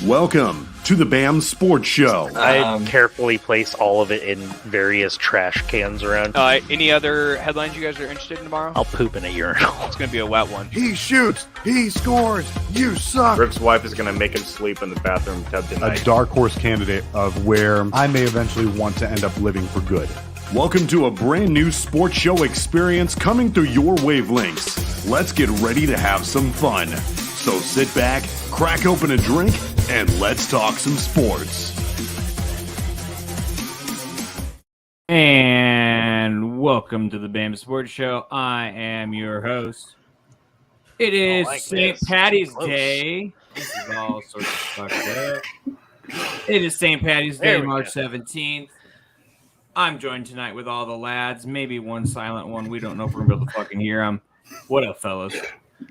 Welcome to the BAM Sports Show. I carefully place all of it in various trash cans around. Any other headlines you guys are interested in tomorrow? I'll poop in a urinal. It's going to be a wet one. He shoots, he scores, you suck. Rick's wife is going to make him sleep in the bathroom tub tonight. A dark horse candidate of where I may eventually want to end up living for good. Welcome to a brand new sports show experience coming through your wavelengths. Let's get ready to have some fun. So sit back, crack open a drink, and let's talk some sports. And welcome to the BAM Sports Show. I am your host. It is St. Patty's Day. This is all sorts of fucked up. It is St. Patty's Day, March 17th. I'm joined tonight with all the lads. Maybe one silent one. We don't know if we're going to be able to fucking hear them. What up, fellas?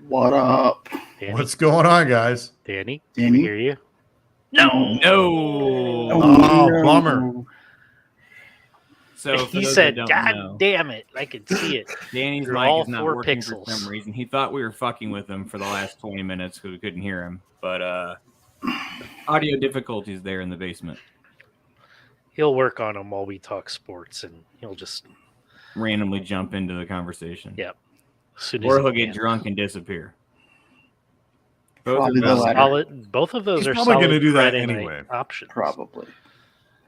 What up? Danny? What's going on, guys? Danny? Can we hear you? No. Oh, bummer. So He said, God damn it. I can see it. Danny's Through mic all is not 4 working pixels. for some reason. He thought we were fucking with him for the last 20 minutes because we couldn't hear him. But audio difficulties there in the basement. He'll work on them while we talk sports, and he'll just Randomly jump into the conversation. Yep. As soon as Or he he'll get can. drunk and disappear. Probably the latter. Both of those He's are probably solid gonna do that Friday night anyway. options. Probably.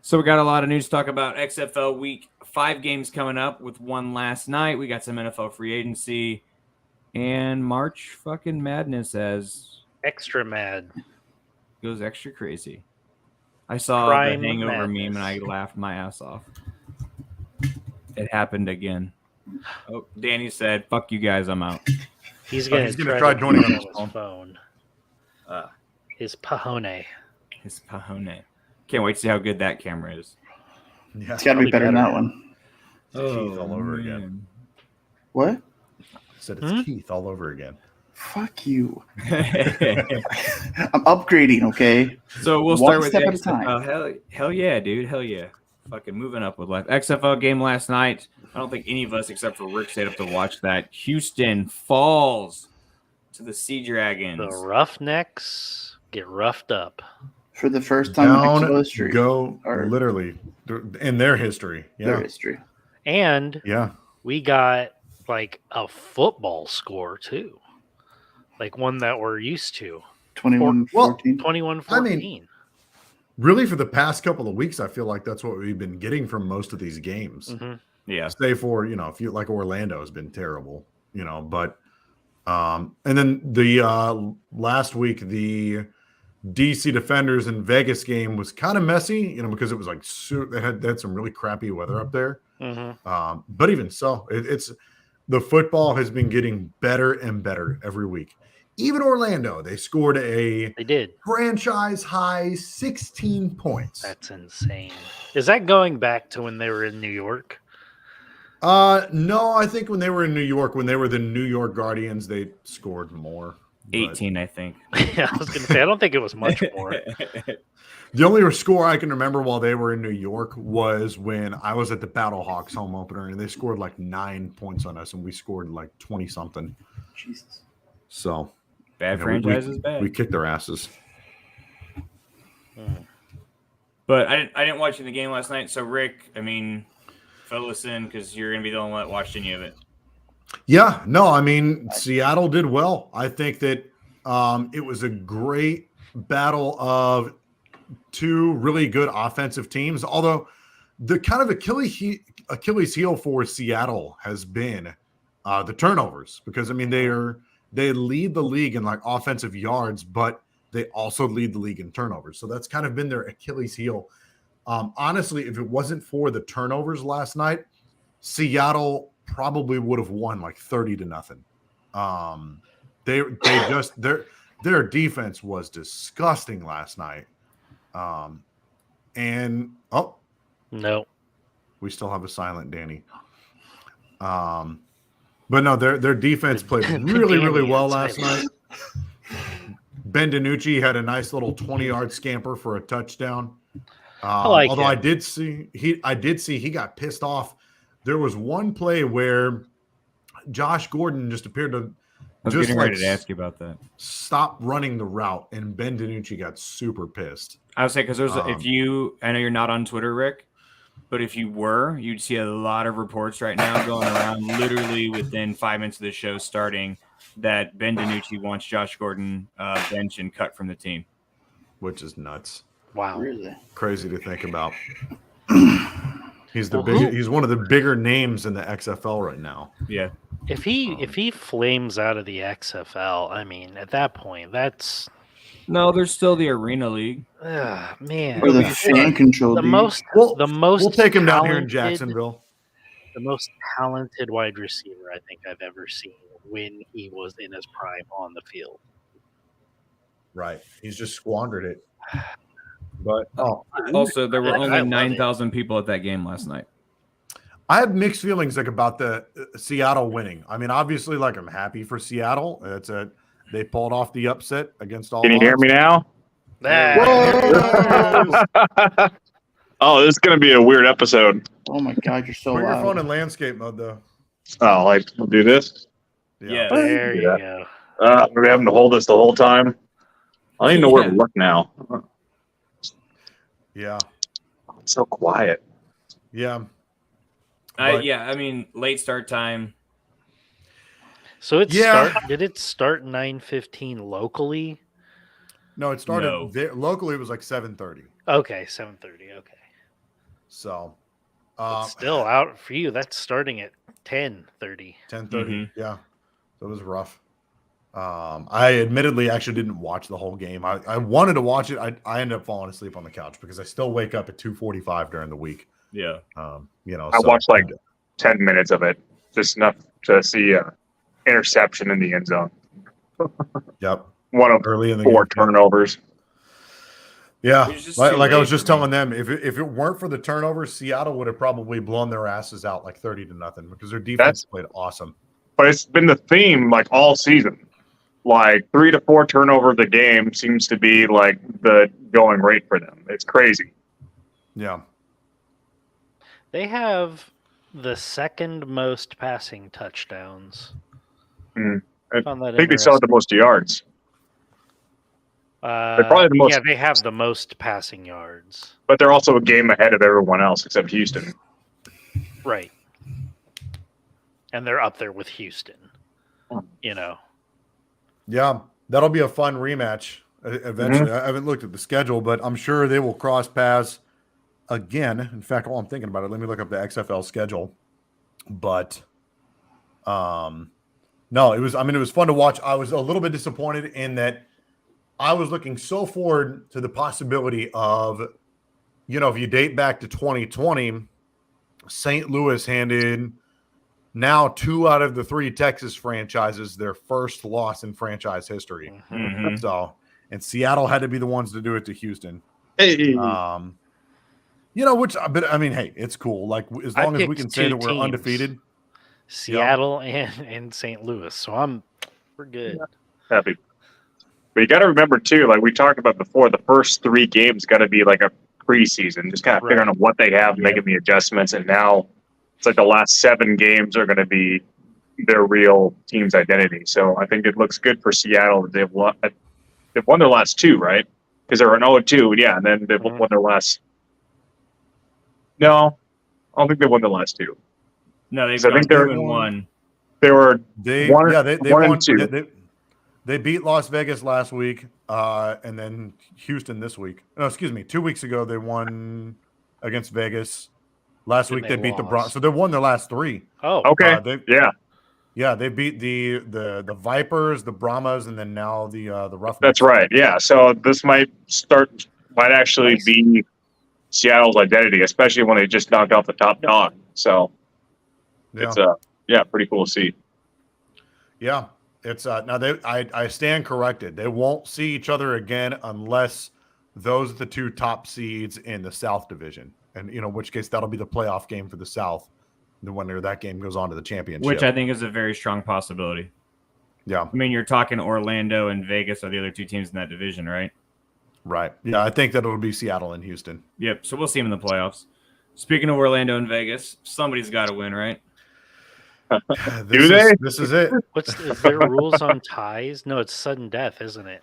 So we got a lot of news to talk about. XFL Week 5 games coming up with one last night. We got some NFL free agency and March fucking madness as Extra mad. goes extra crazy. I saw Prime the Hangover madness. meme and I laughed my ass off. It happened again. Oh, Danny said, "Fuck you guys, I'm out." He's gonna try joining on on his his phone. His pajone. His pajone. Can't wait to see how good that camera is. Yeah. It's got to be better than that one. Keith all over again. man. What? Said it's Keith all over again. Fuck you. I'm upgrading, okay? So we'll One start with step the at a time. XFL. Hell yeah, dude. Hell yeah. Fucking moving up with life. XFL game last night. I don't think any of us except for Rick stayed up to watch that. Houston falls to the Sea Dragons. The Roughnecks get roughed up. For the first time in XFL history. Go Or- literally in their history. Their Yeah. history. And Yeah. we got like a football score too. Like one that we're used to. 21-14. 21-14. Really, for the past couple of weeks, I feel like that's what we've been getting from most of these games. Mhm. Yeah. Say for, if you like Orlando has been terrible, but and then the last week the DC Defenders and Vegas game was kind of messy, because it was like they had some really crappy weather up there. Mhm. But even so, it's the football has been getting better and better every week. Even Orlando, they scored a They did. franchise high 16 points. That's insane. Is that going back to when they were in New York? No, I think when they were in New York, when they were the New York Guardians, they scored more. But 18, I think. Yeah, I was going to say, I don't think it was much more. the only score I can remember while they were in New York was when I was at the Battlehawks home opener, and they scored like 9 points on us, and we scored like 20 something. Jesus. So Bad we- franchise is bad. We kicked their asses. But I didn't watch the game last night. So Rick, fill us in because you're gonna be the only one that watched any of it. Yeah, no, Seattle did well. I think that it was a great battle of two really good offensive teams. Although the kind of Achilles heel for Seattle has been the turnovers, because they lead the league in like offensive yards, but they also lead the league in turnovers. So that's kind of been their Achilles heel. Honestly, if it wasn't for the turnovers last night, Seattle probably would have won like 30-0. They just their defense was disgusting last night. And No. we still have a silent Danny. But no, their defense played really, really well last night. Ben DiNucci had a nice little 20-yard scamper for a touchdown. Although I did see he got pissed off. There was one play where Josh Gordon just appeared to I was getting ready to ask you about that. Stop running the route, and Ben DiNucci got super pissed. I would say because there's I know you're not on Twitter, Rick, but if you were, you'd see a lot of reports right now going around, literally within 5 minutes of the show starting, that Ben DiNucci wants Josh Gordon bench and cut from the team, which is nuts. Wow, really crazy to think about. He's he's one of the bigger names in the XFL right now. Yeah. If he flames out of the XFL, I mean, at that point, that's there's still the Arena League. Man, or the fan control. We'll take him down here in Jacksonville. The most talented wide receiver I think I've ever seen when he was in his prime on the field. Right, he's just squandered it. But also, there were only 9,000 people at that game last night. I have mixed feelings about the Seattle winning. I mean, obviously, I'm happy for Seattle. They pulled off the upset against all. Can you hear me now? Oh, this is going to be a weird episode. Oh my God, you're so Put loud. your phone in landscape mode, though. Oh, we'll do this? Yeah. There you go. We're having to hold this the whole time. I don't even know where to look now. Yeah. It's so quiet. Yeah. I mean, late start time. So did it start 9:15 locally? No, it started locally. It was 7:30. Okay, 7:30. Okay. So, still out for you. That's starting at 10:30. 10:30. Mm-hmm. Yeah. So it was rough. I admittedly actually didn't watch the whole game. I wanted to watch it. I ended up falling asleep on the couch because I still wake up at 2:45 during the week. Yeah. I watched 10 minutes of it, just enough to see interception in the end zone. Yep. One of early in the 4 game. turnovers. Yeah. Like I was just telling them, if it weren't for the turnovers, Seattle would have probably blown their asses out 30-0 because their defense played awesome. But it's been the theme all season. 3 to 4 turnovers a game seems to be the going rate for them. It's crazy. Yeah. They have the second most passing touchdowns. I think they still have the most yards. They're probably the most. Yeah, they have the most passing yards. But they're also a game ahead of everyone else except Houston. Right. And they're up there with Houston. Yeah, that'll be a fun rematch eventually. I haven't looked at the schedule, but I'm sure they will cross paths again. In fact, while I'm thinking about it, let me look up the XFL schedule. But no, it was fun to watch. I was a little bit disappointed in that I was looking so forward to the possibility of, if you date back to 2020, St. Louis handed now 2 out of the 3 Texas franchises their first loss in franchise history. Mm-hmm. So, and Seattle had to be the ones to do it to Houston. Hey. But I mean, hey, it's cool. As long as we can say that we're undefeated. Seattle and St. Louis. So we're good. Happy. But you got to remember too, we talked about before, the first 3 games got to be a preseason, just kind of figuring out what they have, making the adjustments, and now it's the last 7 games are going to be their real team's identity. So I think it looks good for Seattle that they've won their last 2, right? Because they were an 0-2, yeah, and then they've won their last. No, I don't think they won the last 2. No, they've gone 2-1. They were they one won and 2. They beat Las Vegas last week, and then Houston this week. No, excuse me. 2 weeks ago, they won against Vegas. Last week they beat the Broncos. So they won their last 3. Oh, okay. Yeah, they beat the Vipers, the Brahmas, and then now the Roughnecks. That's right. Yeah, so this might actually be Seattle's identity, especially when they just knocked off the top dog. So it's pretty cool to see. Yeah. It's now I stand corrected. They won't see each other again unless those are the two top seeds in the South Division, and in which case that'll be the playoff game for the South. The winner of that game goes on to the championship, which I think is a very strong possibility. Yeah, I mean, you're talking Orlando and Vegas are the other two teams in that division, right? Right. Yeah, I think that it'll be Seattle and Houston. Yep. So we'll see them in the playoffs. Speaking of Orlando and Vegas, somebody's got to win, right? This is it. Is there rules on ties? No, it's sudden death, isn't it?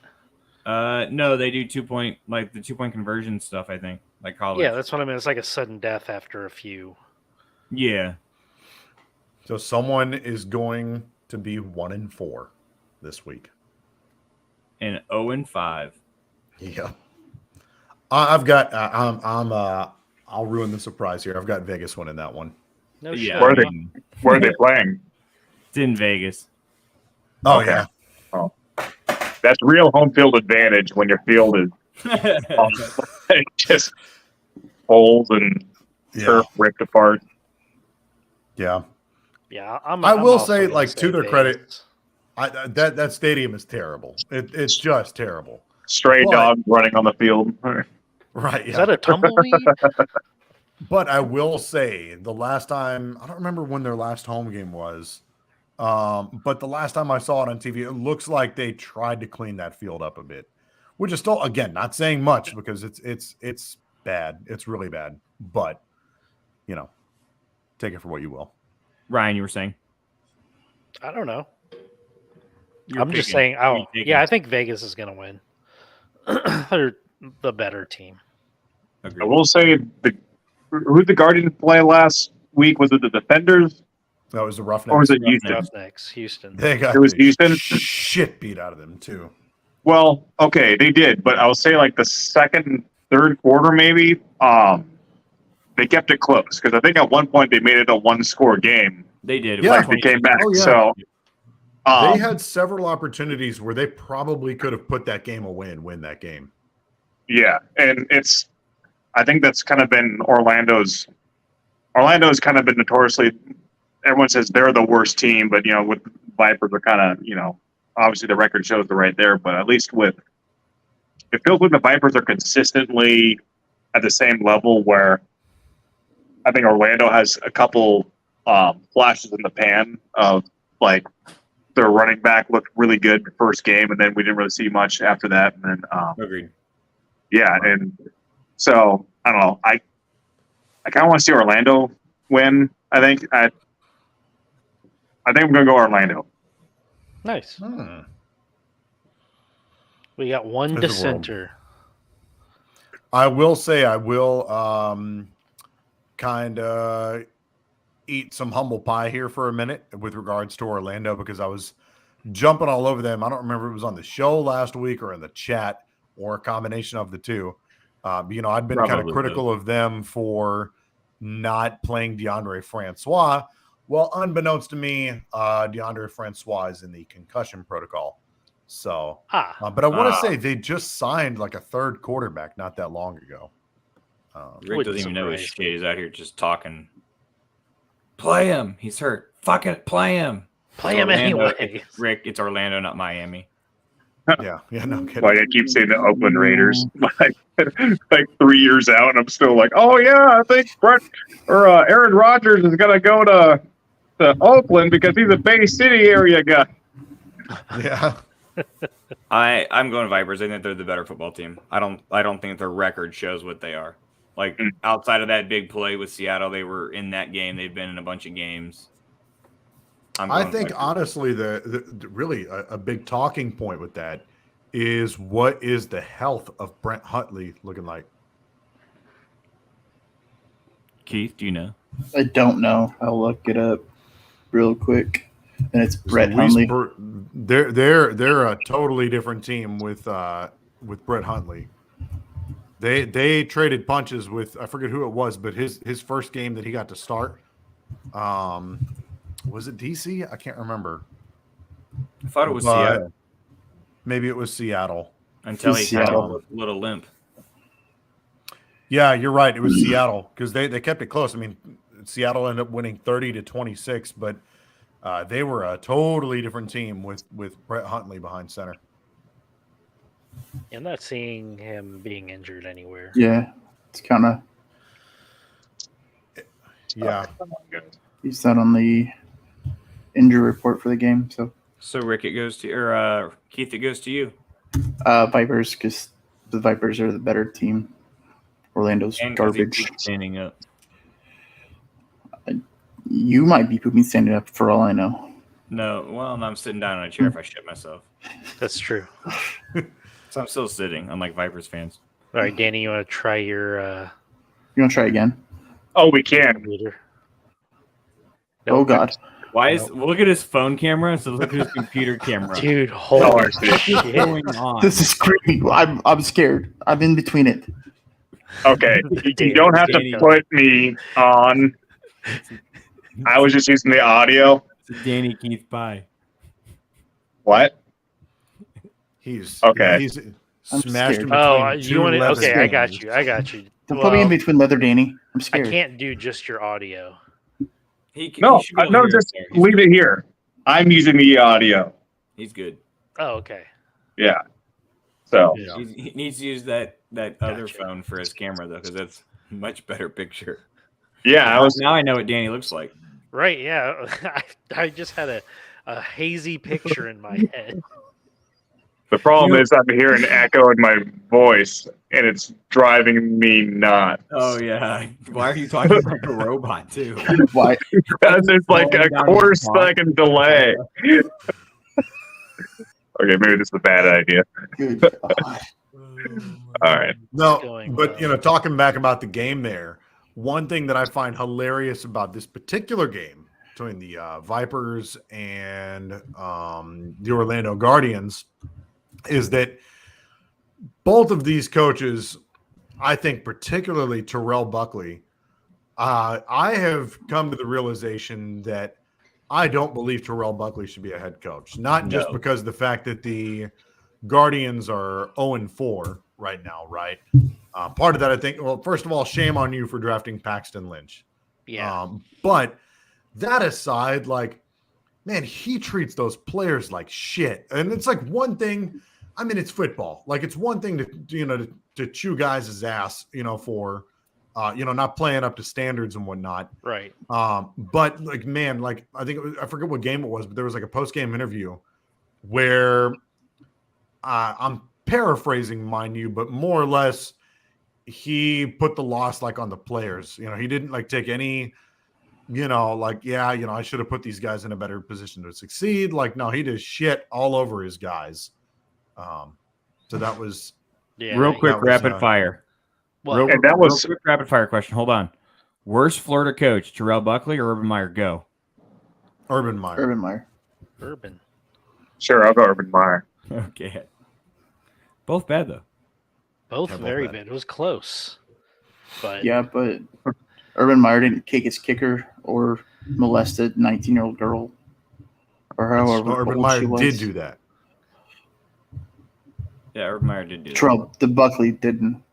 No, they do 2-point, like the 2-point conversion stuff, I think, like college. Yeah, that's what I mean. It's like a sudden death after a few. Yeah. So someone is going to be 1-4 this week. And 0-5. Yeah. I've got I'll ruin the surprise here. I've got Vegas winning that one. No Yeah. shit. Where are they playing? It's in Vegas. Oh Okay. yeah. Oh, that's real home field advantage when your field is just holes and turf ripped apart. Yeah. Yeah, I will also say, gonna like, to their Vegas. credit, that stadium is terrible. It's just terrible. Stray But- dogs running on the field. Right. Is Yeah. that a tumbleweed? But I will say the last time, I don't remember when their last home game was. But the last time I saw it on TV, it looks like they tried to clean that field up a bit, which is still, again, not saying much because it's bad. It's really bad, but take it for what you will. Ryan, you were saying? I don't know. You're I'm just picking. saying. Oh, You're picking. yeah, I think Vegas is going to win. They're the better team. I Agreed. will say who did the Guardians play last week? Was it the Defenders That was the Roughnecks. or was it Houston? Roughnecks, Houston. They got It was the Houston? shit beat out of them too. Well, okay, they did, but I will say like the second, third quarter maybe, they kept it close because I think at one point they made it a one-score game. They did. It Yeah. was Like they came back. Oh, yeah. So They had several opportunities where they probably could have put that game away and win that game. yeah, and I think that's kind of been Orlando's kind of been notoriously, everyone says they're the worst team, but with Vipers are kind of, obviously the record shows they're right there, but at least it feels like the Vipers are consistently at the same level where I think Orlando has a couple flashes in the pan of like their running back looked really good the first game, and then we didn't really see much after that. And then, Agreed. yeah, and so I don't know. I kind of want to see Orlando win. I think I'm going to go Orlando. Nice. Hmm. We got one There's a world. dissenter. I will say I will kind of eat some humble pie here for a minute with regards to Orlando because I was jumping all over them. I don't remember if it was on the show last week or in the chat or a combination of the two. I'd been kind of Probably critical of them for not playing DeAndre Francois. Well, unbeknownst to me, DeAndre Francois is in the concussion protocol. So, but I want to say they just signed like a third quarterback not that long ago. Rick Wouldn't doesn't even know his surprise shit. He's out here just talking. Play him. He's hurt. Fuck it. Play him. Play It's him Orlando. anyway. Rick, it's Orlando, not Miami. Yeah, no kidding. Like I keep saying the Oakland Raiders, like 3 years out, and I'm still like, oh yeah, I think Aaron Rodgers is gonna go to Oakland because he's a Bay City area guy. Yeah. I'm going Vipers. I think they're the better football team. I don't think their record shows what they are. Like outside of that big play with Seattle, they were in that game. They've been in a bunch of games. I think Vipers. honestly, the really a big talking point with that is what is the health of Brent Huntley looking like? Keith, do you know? I don't know. I'll look it up real quick. And it's Brett Luis Hundley. They're a totally different team with Brett Huntley. They traded punches with, I forget who it was, but his first game that he got to start, was it DC? I can't remember. I thought it was But Seattle maybe it was Seattle. until he had a Seattle. little limp. Yeah, you're right. It was Seattle because they kept it close. I mean, Seattle ended up winning 30-26, but They were a totally different team with Brett Huntley behind center. I'm not seeing him being injured anywhere. Yeah, it's kind of. Yeah. He's not on the injury report for the game, so. So Rick, it goes to or Keith, it goes to you. Vipers, because the Vipers are the better team. Orlando's And 'cause he garbage. keeps standing up. You might be pooping standing up for all I know. No, well, I'm sitting down on a chair if I shit myself. That's true. So I'm still sitting, unlike Vipers fans. All right, Danny, you want to try your You want to try again? Oh, we can. computer? Oh, God. Why is look at his phone camera? So look at his computer camera. Dude, Oh, holy I see. shit. What's going on? This is creepy. I'm scared. I'm in between it. Okay, you don't have to put me on. I was just using the audio. It's a Danny Keith pie. What? He's Okay. He's I'm smashed scared. in between Oh, two you want to? leather Okay, I got stands. you. I got you. Don't put me in Well, between leather, Danny. I'm I scared. can't do just your audio. No, he should be able no, to hear just us there. leave it here. I'm using the audio. He's good. Oh, okay. Yeah. So Yeah. He needs to use that other Gotcha. phone for his camera though, because that's a much better picture. yeah, Now I know what Danny looks like. Right, yeah. I just had a hazy picture in my head. the problem is I'm hearing echo in my voice, and it's driving me nuts. Oh yeah. Why are you talking like a robot too? Why? Because it's like a Slowing down quarter your talk. second delay. Okay, maybe this is a bad idea. Good God. All right. No, going but well. you know, talking back about the game there, one thing that I find hilarious about this particular game between the Vipers and the Orlando Guardians is that both of these coaches, I think particularly Terrell Buckley, I have come to the realization that I don't believe Terrell Buckley should be a head coach. Not just No. because of the fact that the Guardians are 0-4 right now, right? Part of that, I think, well, first of all, shame on you for drafting Paxton Lynch. Yeah. But that aside, like, man, he treats those players like shit. And it's like one thing, I mean, it's football. Like, it's one thing to chew guys' ass, for, not playing up to standards and whatnot. Right. But like, man, like I think I forget what game it was, but there was like a post-game interview where I'm paraphrasing, mind you, but more or less he put the loss like on the players. He didn't like take any, I should have put these guys in a better position to succeed. Like, no, he just shit all over his guys. So that was Yeah. Real quick, that was, rapid fire. Well, And that was Real quick, rapid fire question. Hold on. Worst Florida coach, Terrell Buckley or Urban Meyer? Go. Urban Meyer. Urban Meyer. Urban. sure. I'll go Urban Meyer. Okay. Both bad though. Both Yeah, both very bad. bad. It was close. But Yeah, but Urban Meyer didn't kick his kicker or molested 19-year-old girl or however Urban old Meyer she was. did do that. Yeah, Urban Meyer did do that. Trump, the Buckley didn't.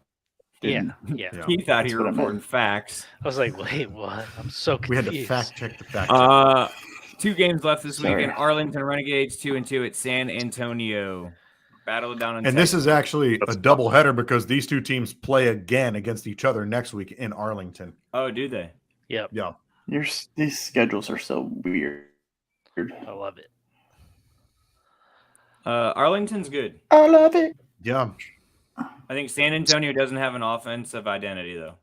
yeah, didn't. yeah. Yeah. He thought he That's was what I meant. reporting facts. I was like, wait, what? I'm so We confused. had to fact check the fact. 2 games left this Sorry. weekend. Arlington Renegades 2-2 at San Antonio. Battle down in And this Texas. is actually a double header because these two teams play again against each other next week in Arlington. Oh, do they? Yep, Yeah. These schedules are so weird. I love it. Arlington's good. I love it. Yeah. I think San Antonio doesn't have an offensive identity though.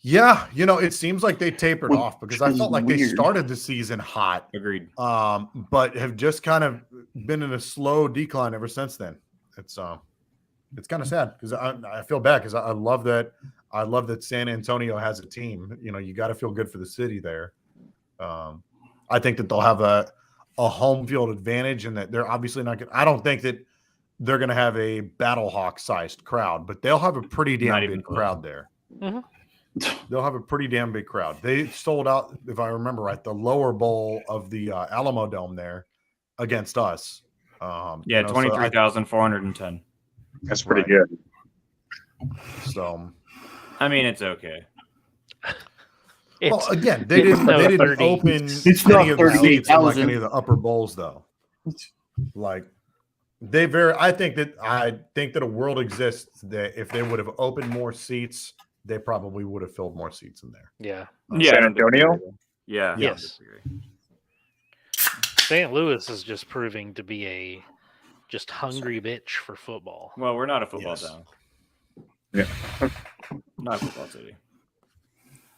Yeah. It seems like they tapered Well, off because I it's felt like they weird. started the season hot, Agreed. but have just kind of been in a slow decline ever since then. It's kind of sad because I feel bad because I love that. I love that San Antonio has a team. You got to feel good for the city there. I think that they'll have a home field advantage and that they're obviously not going to. I don't think that they're going to have a Battlehawk sized crowd, but they'll have a pretty Not damn even big close. crowd there. Mhm. They'll have a pretty damn big crowd. They sold out, if I remember right, the lower bowl of the Alamo Dome there against us. Yeah, so 23,410. That's pretty Right. good. So I mean, it's okay. Well, again, they didn't no they didn't 30. open It's not any of the seats in like 38,000. any of the upper bowls though. Like I think that a world exists that if they would have opened more seats, they probably would have filled more seats in there. Yeah. Yeah, San I don't disagree. Antonio? Yeah. I don't Yes. disagree. St. Louis is just proving to be a just hungry bitch for football. Well, we're not a football Yes. town. Yeah. Not a football city.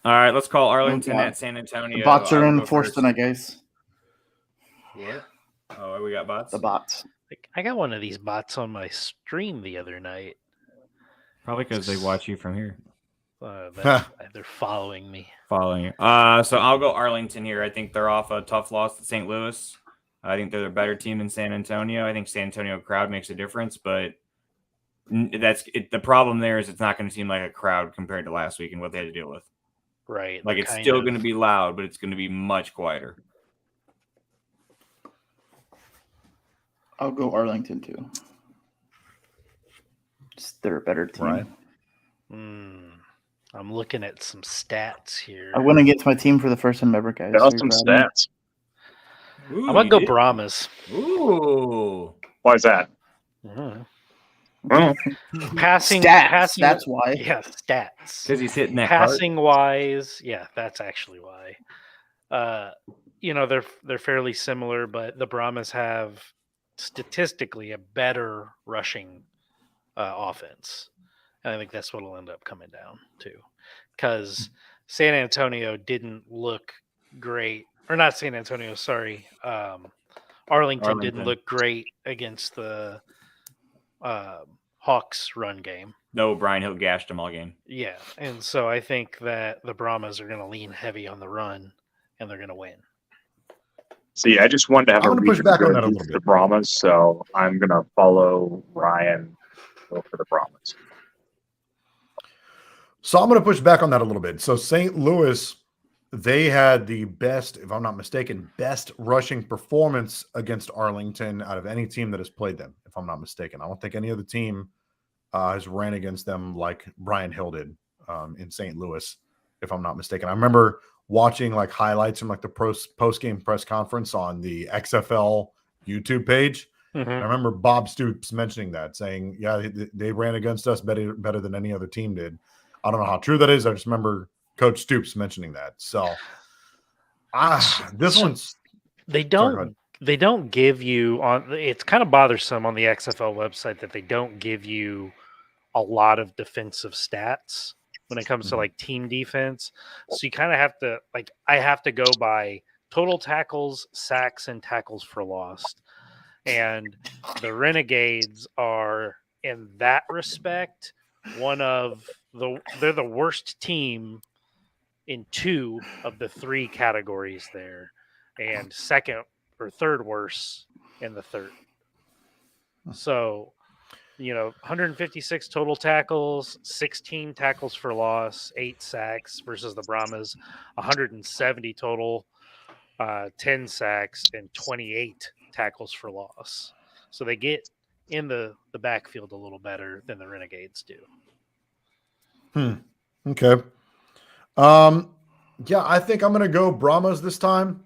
All right, let's call Arlington Yeah. at San Antonio. The bots are I'll in go force first. tonight, guys. What? Oh, we got bots? The bots. Like, I got one of these bots on my stream the other night. Probably because they watch you from here. They're following me. Following you. So I'll go Arlington here. I think they're off a tough loss to St. Louis. I think they're a better team than San Antonio. I think San Antonio crowd makes a difference, but the problem there is it's not going to seem like a crowd compared to last week and what they had to deal with. Right. Like it's still going to be loud, but it's going to be much quieter. I'll go Arlington too. They're a better team. Right. I'm looking at some stats here. I went against my team for the first time ever, guys. Got So some you're proud of me. stats. Ooh, I'm going to go you did? Brahmas. Ooh. Why is that? Mhm. Well, Passing. That's why. Yeah, stats. Because he's hitting that cart. Passing wise, yeah, that's actually why. They're fairly similar, but the Brahmas have statistically a better rushing offense, and I think that's what will end up coming down to. Because San Antonio didn't look great, or not San Antonio, sorry, Arlington didn't look great against the Hawks run game. No, Brian Hill gashed him all game. Yeah, and so I think that the Brahmas are going to lean heavy on the run, and they're going to win. see, I just wanted to have I'm a gonna push reason back to on go that a little against bit. the Brahmas, so I'm going to follow Ryan. Go for the Brahmas. So I'm going to push back on that a little bit. So St. Louis, they had the best, if I'm not mistaken, best rushing performance against Arlington out of any team that has played them, if I'm not mistaken. I don't think any other team has ran against them like Brian Hill did in St. Louis, if I'm not mistaken. I remember watching like highlights from like the post-game press conference on the XFL YouTube page. Mm-hmm. I remember Bob Stoops mentioning that, saying, yeah, they ran against us better than any other team did. I don't know how true that is. I just remember Coach Stoops mentioning that. So they don't give you on. It's kind of bothersome on the XFL website that they don't give you a lot of defensive stats when it comes to like team defense. So you kind of have to I have to go by total tackles, sacks, and tackles for loss. And the Renegades are, in that respect, they're the worst team in 2 of the 3 categories there, and second or third worst in the third. So, 156 total tackles, 16 tackles for loss, 8 sacks versus the Brahmas, 170 total, 10 sacks, and 28 tackles for loss. So they get in the backfield a little better than the Renegades do. Okay. Yeah, I think I'm going to go Brahmas this time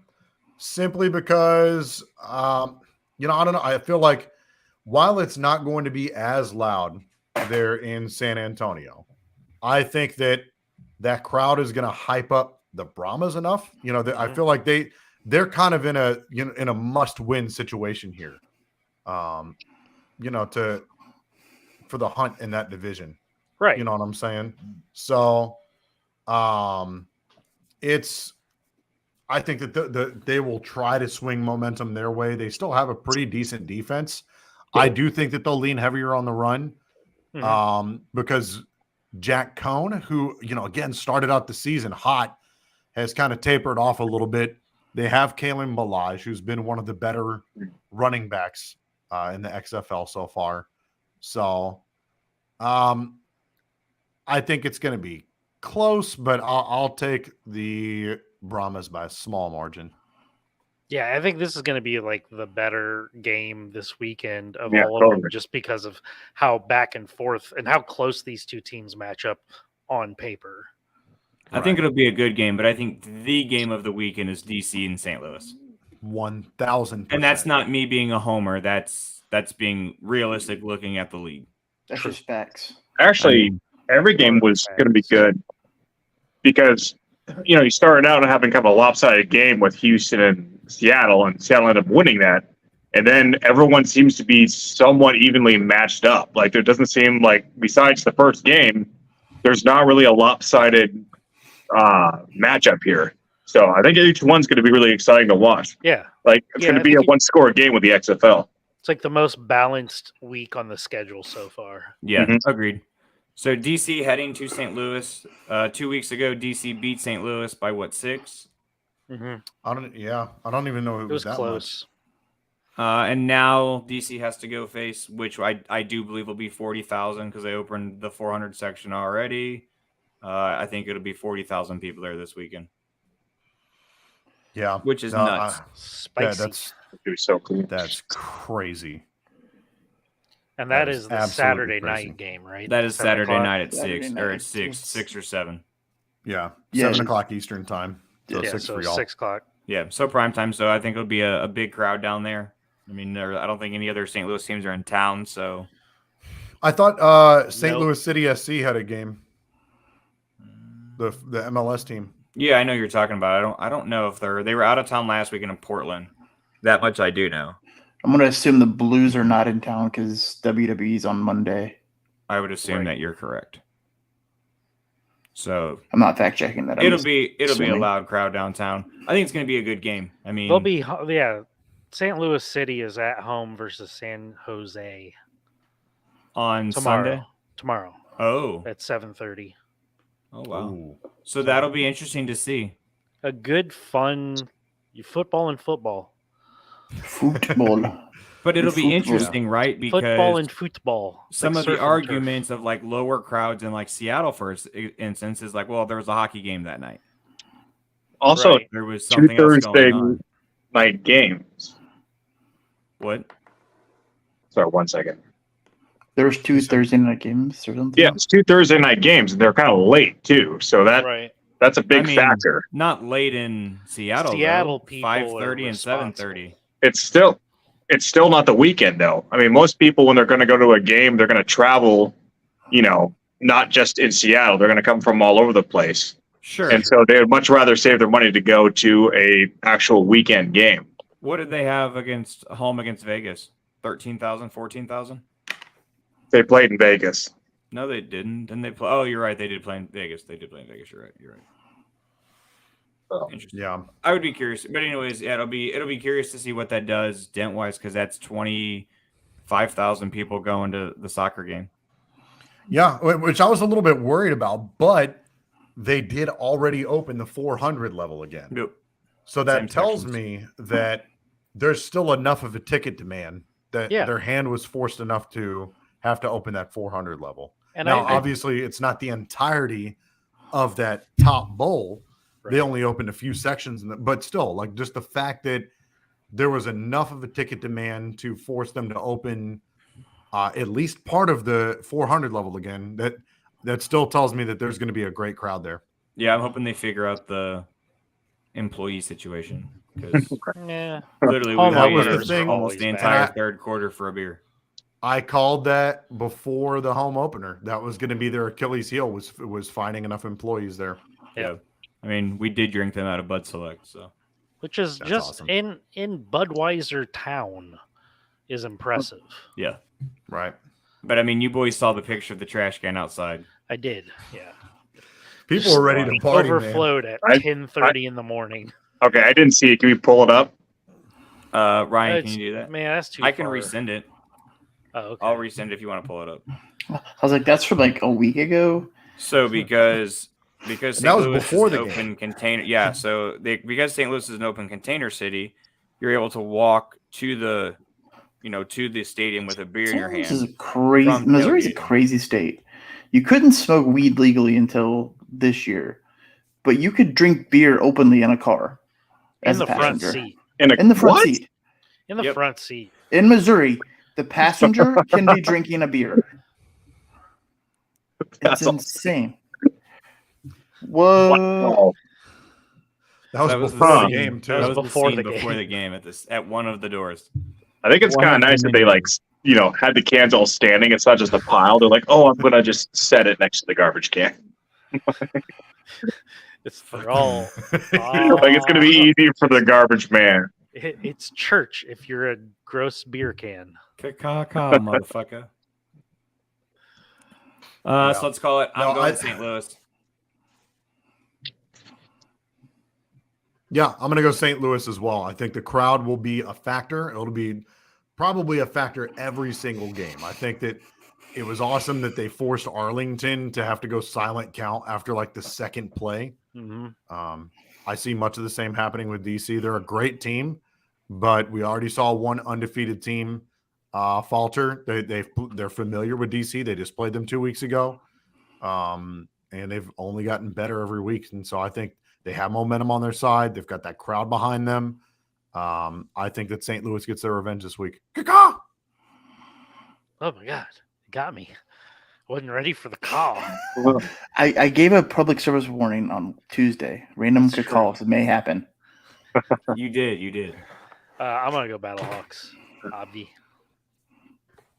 simply because, I don't know. I feel like while it's not going to be as loud there in San Antonio, I think that crowd is going to hype up the Brahmas enough. I feel like they're kind of in a must-win situation here, for the hunt in that division. Right. You know what I'm saying? So, I think that they will try to swing momentum their way. They still have a pretty decent defense. I do think that they'll lean heavier on the run, because Jack Cohn, who, again, started out the season hot, has kind of tapered off a little bit. They have Kalen Balaj, who's been one of the better running backs in the XFL so far. So, I think it's going to be close, but I'll take the Brahmas by a small margin. Yeah, I think this is going to be like the better game this weekend of Yeah, all of totally. them, just because of how back and forth and how close these two teams match up on paper. I think it'll be a good game, but I think the game of the weekend is DC and St. Louis. 1,000%. And that's not me being a homer. That's being realistic looking at the league. That's just facts. Actually, every game was going to be good because, you started out having kind of a lopsided game with Houston and Seattle ended up winning that. And then everyone seems to be somewhat evenly matched up. Like, there doesn't seem like, besides the first game, there's not really a lopsided matchup here. So I think each one's going to be really exciting to watch. Yeah. Like, it's going to be a one-score game with the XFL. It's like the most balanced week on the schedule so far. Yeah, agreed. So DC heading to St. Louis. 2 weeks ago, DC beat St. Louis by 6? Mm-hmm. I don't even know it was that close. And now DC has to go face, which I do believe will be 40,000 because they opened the 400 section already. I think it'll be 40,000 people there this weekend. Yeah, which is nuts. Spicy. That's crazy. And that is the Saturday night game, right? That is Saturday night at 6 or at 6 or 7. Yeah, 7 o'clock Eastern time. So 6 for y'all. 6 o'clock. Yeah, so prime time. So I think it'll be a big crowd down there. I mean, I don't think any other St. Louis teams are in town. So I thought St. Louis City SC had a game. The MLS team. Yeah, I know you're talking about. I don't know if they were out of town last weekend in Portland. That much I do know. I'm going to assume the Blues are not in town because WWE's on Monday. I would assume that you're correct. So I'm not fact checking that. It'll be a loud crowd downtown. I think it's going to be a good game. I mean, St. Louis City is at home versus San Jose on Sunday. Tomorrow. Oh, at 7:30. Oh wow! Ooh. So that'll be interesting to see. A good, fun football. But it'll be interesting, right? Because football and football. Some of the arguments of like lower crowds in like Seattle, for instance, is like, well, there was a hockey game that night. Also, there was something else going on. Night games. What? Sorry, 1 second. There was 2 Thursday night games or something. Yeah, it's 2 Thursday night games, and they're kind of late too. So that's a big factor. Not late in Seattle. Seattle people 5:30 and 7:30. It's still not the weekend though. I mean, most people when they're going to go to a game, they're going to travel. Not just in Seattle. They're going to come from all over the place. Sure. And so they would much rather save their money to go to a actual weekend game. What did they have against Vegas? 13,000, 14,000? They played in Vegas. No, they didn't. Didn't they play? Oh, you're right. They did play in Vegas. You're right. Oh. Interesting. Yeah. I would be curious. But anyways, yeah, it'll be curious to see what that does dent-wise because that's 25,000 people going to the soccer game. Yeah, which I was a little bit worried about, but they did already open the 400 level again. Yep. So that tells me that there's still enough of a ticket demand that their hand was forced enough to have to open that 400 level. And now, obviously, it's not the entirety of that top bowl. Right. They only opened a few sections, but still, like just the fact that there was enough of a ticket demand to force them to open at least part of the 400 level again, that still tells me that there's going to be a great crowd there. Yeah, I'm hoping they figure out the employee situation because literally we waited almost the entire third quarter for a beer. I called that before the home opener. That was going to be their Achilles heel was finding enough employees there. Yeah. I mean, we did drink them out of Bud Select, so which is that's just awesome. in Budweiser town is impressive. Yeah. Right. But I mean, you boys saw the picture of the trash can outside. I did. Yeah. People were ready to party. Overflowed at 10:30 in the morning. Okay, I didn't see it. Can we pull it up? Ryan, can you do that? Man, that's too I can resend it. Oh, okay. I'll resend it if you want to pull it up. I was like, that's from like a week ago. So because St. that was Louis before is the an open game. container. Yeah, so because St. Louis is an open container city, you're able to walk to the stadium with a beer in your hand. This is crazy. Missouri's a crazy state. You couldn't smoke weed legally until this year, but you could drink beer openly in a car in the front seat. In the front seat. In the front seat. In Missouri, the passenger can be drinking a beer. It's insane. What? Oh, That was the before the scene- game too. That was before the the scene before game. the game at one of the doors. I think it's kind of nice that they like, had the cans all standing. It's not just a pile. They're like, oh, I'm gonna just set it next to the garbage can. It's for all. Like it's gonna be easier for the garbage man. It's church if you're a gross beer can. Ka-ka-ka, motherfucker. So let's call it. I'm going St. Louis. Yeah, I'm going to go St. Louis as well. I think the crowd will be a factor. It'll be probably a factor every single game. I think that it was awesome that they forced Arlington to have to go silent count after like the second play. Mm-hmm. I see much of the same happening with DC. They're a great team, but we already saw one undefeated team falter. They're familiar with DC. They just played them 2 weeks ago, and they've only gotten better every week. And so I think they have momentum on their side. They've got that crowd behind them. I think that St. Louis gets their revenge this week. Caw-caw! Oh my God, it got me. Wasn't ready for the call. I gave a public service warning on Tuesday. Random calls may happen. You did. I'm gonna go Battlehawks. Obvi.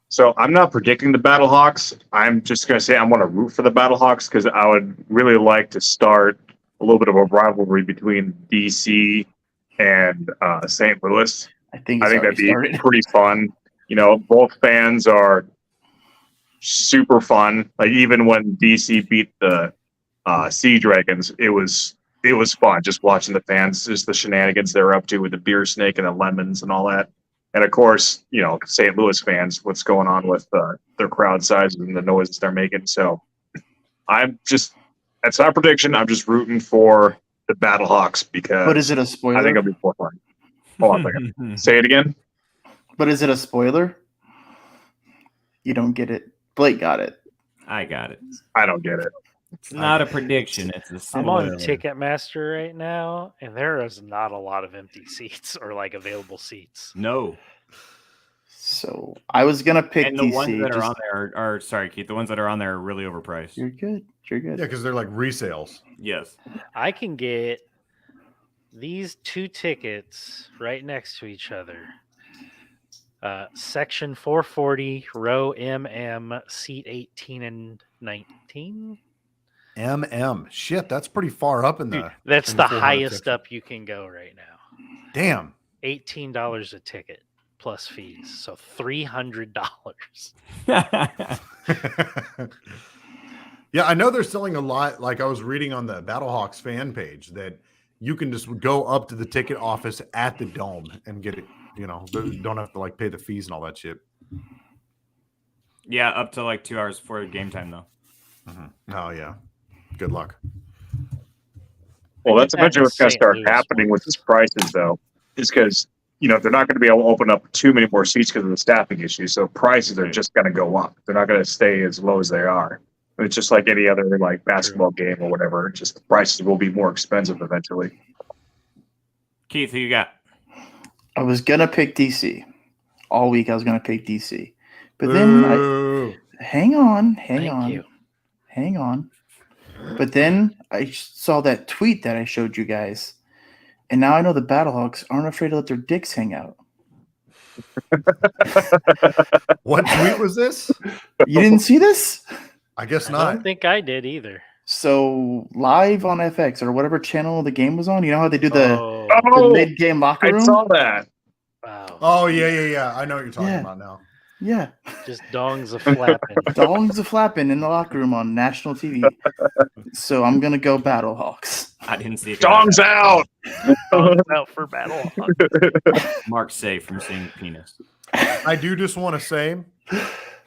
So I'm not predicting the Battlehawks. I'm just gonna say I want to root for the Battlehawks because I would really like to start a little bit of a rivalry between DC and St. Louis. I think that'd be pretty fun. Both fans are super fun. Like even when DC beat the Sea Dragons, it was fun just watching the fans, just the shenanigans they're up to with the beer snake and the lemons and all that. And of course, St. Louis fans, what's going on with their crowd sizes and the noises they're making. So that's not a prediction. I'm just rooting for the Battlehawks because. But is it a spoiler? I think it'll be more fun. Hold on a second. Say it again. But is it a spoiler? You don't get it. Blake got it. I got it. I don't get it. It's not a prediction. It's a I'm on spoiler. Ticketmaster right now, and there is not a lot of empty seats or like available seats. No. So I was gonna pick And the DC. ones that are on there are sorry, Keith. The ones that are on there are really overpriced. You're good. Yeah, because they're like resales. Yes. I can get these two tickets right next to each other. Section 440, row MM, seat 18 and 19. Shit, that's pretty far up in Dude, the. that's in the 400 highest section. up you can go right now. Damn. $18 a ticket plus fees, so $300. Yeah, I know they're selling a lot. Like I was reading on the Battlehawks fan page that you can just go up to the ticket office at the Dome and get it. Don't have to like pay the fees and all that shit. Yeah, up to like 2 hours before game time though. Mm-hmm. Oh yeah. Good luck. Well, that's eventually what's going to St. start Louis happening ones. with these prices, though, is because they're not going to be able to open up too many more seats because of the staffing issues. So prices are just going to go up. They're not going to stay as low as they are. It's just like any other like basketball game or whatever. Just the prices will be more expensive eventually. Keith, who you got? I was gonna pick DC. All week I was gonna pick DC. But then hang on. But then I saw that tweet that I showed you guys. And now I know the Battlehawks aren't afraid to let their dicks hang out. What tweet was this? You didn't see this? I guess I not. don't think I did either. So live on FX or whatever channel the game was on, you know how they do the Oh, mid-game locker I room? saw that. wow. Oh yeah. I know what you're talking Yeah. about now. Yeah. Just dongs a flapping. Dongs a flapping in the locker room on national TV. So I'm gonna go Battlehawks. I didn't see it. Dongs out. Dongs out for Battlehawks. Mark safe from seeing penis. I do just want to say,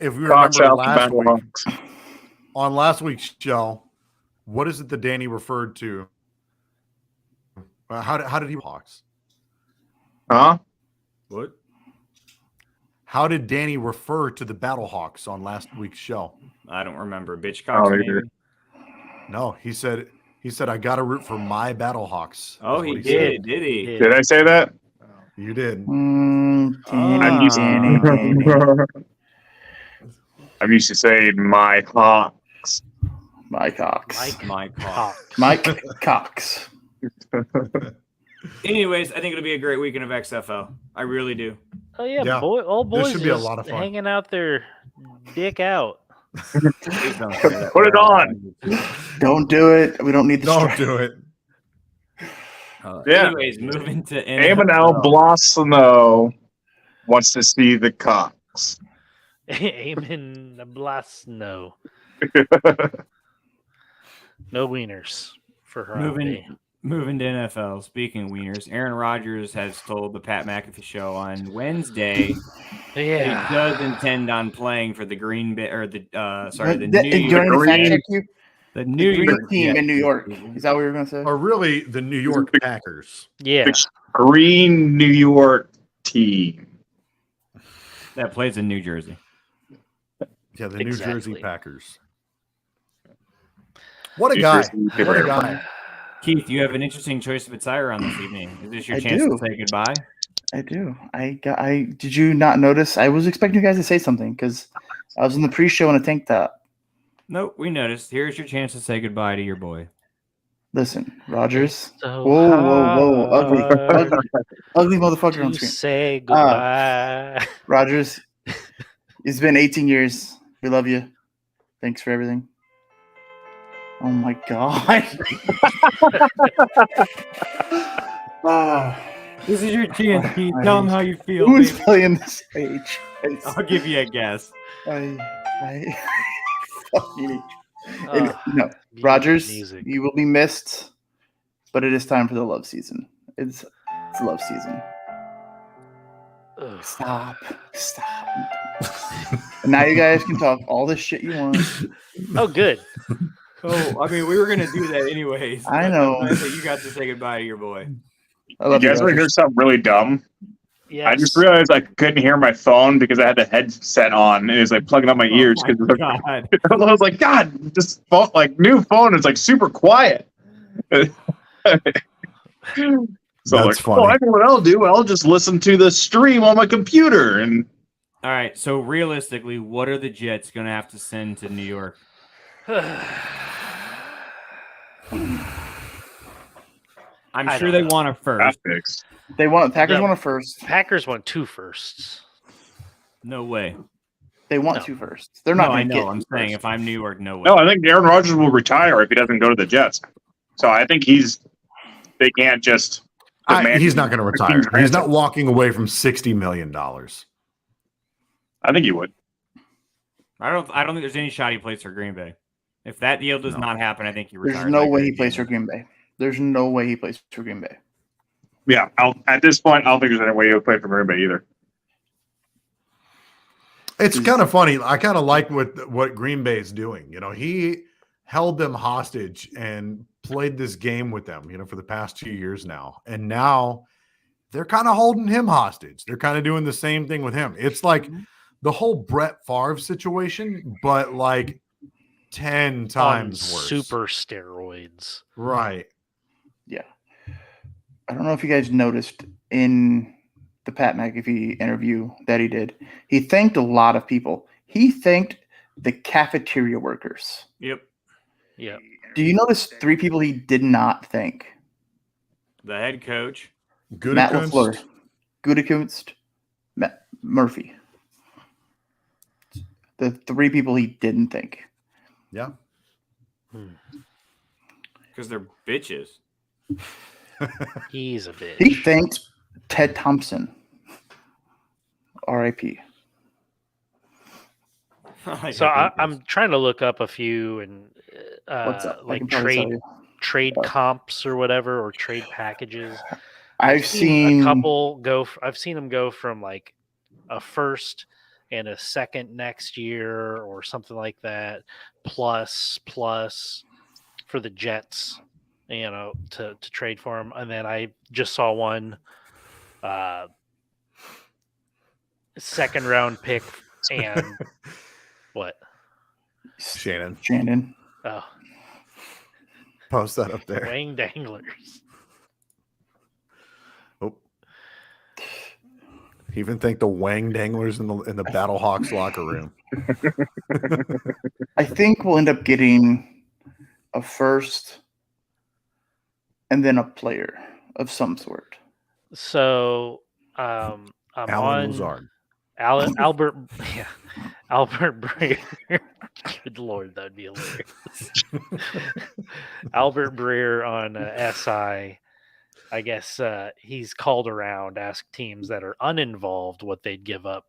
if we Cocks remember out to Battlehawks. on last week's show, what is it that Danny referred to? How did he Hawks? Huh? What? How did Danny refer to the Battlehawks on last week's show? I don't remember. Bitch cocks. Oh, maybe? either. No, he said I got to root for my Battlehawks. Oh, is he what did. Did he? Yeah. Did I say that? said. You did. I'm used Danny. I'm used to saying my Hawks. Mike Cox. Mike Cox. Anyways, I think it'll be a great weekend of XFL. I really do. Oh yeah, Yeah. all boys should be a just lot of fun. hanging out their dick out. Please don't say that. Put it on. Don't do it. We don't need the Don't strike. do it. Yeah. Anyways, moving to Eamon Blasno wants to see the Cox. Amen. Blasno. No wieners for her. Moving to NFL. Speaking of wieners, Aaron Rodgers has told the Pat McAfee show on Wednesday that he does intend on playing for the Green Bay or the New York team Jets. in New York. Is that what you were going to say? Or really, the New York Packers. Yeah. The green New York team. That plays in New Jersey. Yeah, the New Jersey Packers. What a guy. What a guy. Keith, you have an interesting choice of attire on this evening. Is this your chance to say goodbye? I do. Did you not notice? I was expecting you guys to say something because I was in the pre-show in a tank top. Nope, we noticed. Here's your chance to say goodbye to your boy. Listen, Rodgers. Whoa. Ugly motherfucker on screen. Say goodbye. Rodgers, it's been 18 years. We love you. Thanks for everything. Oh my God. This is your chance, Keith. Tell them how you feel. Who's playing this page? I'll give you a guess. No, Rodgers, you will be missed, but it is time for the love season. It's love season. Stop. Now you guys can talk all this shit you want. Oh, good. Oh, I mean, we were gonna do that anyways. I know. You got to say goodbye to your boy. You guys want to hear something really dumb? Yes. I just realized I couldn't hear my phone because I had the headset on and it was like plugging up my ears. I was like, God, this phone, like new phone is like super quiet. So that's funny. I know what I'll do. I'll just listen to the stream on my computer. And all right. So realistically, what are the Jets going to have to send to New York? I'm sure they want a first. Packers want a first. Packers want 2 firsts. No way. They want 2 firsts. They're not. I know. I'm saying if I'm New York, no way. No, I think Aaron Rodgers will retire if he doesn't go to the Jets. So I think they can't just. He's not going to retire. He's not walking away from $60 million. I think he would. I don't think there's any shot he plays for Green Bay. If that deal does not happen, I think he retires. There's no way he plays for Green Bay. There's no way he plays for Green Bay. Yeah, at this point, I don't think there's any way he'll play for Green Bay either. It's kind of funny. I kind of like what Green Bay is doing. You know, he held them hostage and played this game with them, you know, for the past 2 years now. And now they're kind of holding him hostage. They're kind of doing the same thing with him. It's like the whole Brett Favre situation, but like 10 times worse. Super steroids. Right. Yeah. I don't know if you guys noticed in the Pat McAfee interview that he did, he thanked a lot of people. He thanked the cafeteria workers. Yep. Do you notice 3 people he did not thank? The head coach, Matt LaFleur, Gutekunst, Matt Murphy. The 3 people he didn't thank. Yeah. Because they're bitches. He's a bitch. He thanked Ted Thompson. R.I.P. So I'm trying to look up a few and like trade comps or whatever, or trade packages. I've seen a couple go. I've seen them go from like a first and a second next year or something like that, plus for the Jets, you know, to trade for him. And then I just saw one second round pick and what? Shannon. Oh, post that up there. Wang danglers. Oh, even think the Wang danglers in the Battlehawks locker room. I think we'll end up getting a first, and then a player of some sort. So I'm Alan on Lazard. Albert. Yeah, Albert Breer. Good Lord, that'd be hilarious. Albert Breer on SI. I guess he's called around, asked teams that are uninvolved what they'd give up,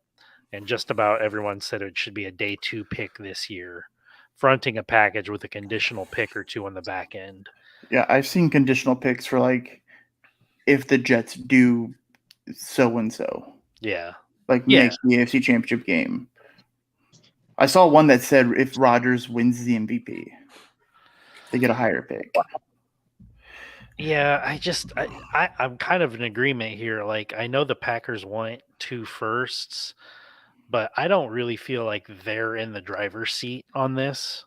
and just about everyone said it should be a day 2 pick this year, fronting a package with a conditional pick or 2 on the back end. Yeah, I've seen conditional picks for like if the Jets do so and so. Yeah. Like make the AFC Championship game. I saw one that said if Rodgers wins the MVP, they get a higher pick. Yeah, I'm kind of in agreement here. Like, I know the Packers want 2 firsts, but I don't really feel like they're in the driver's seat on this.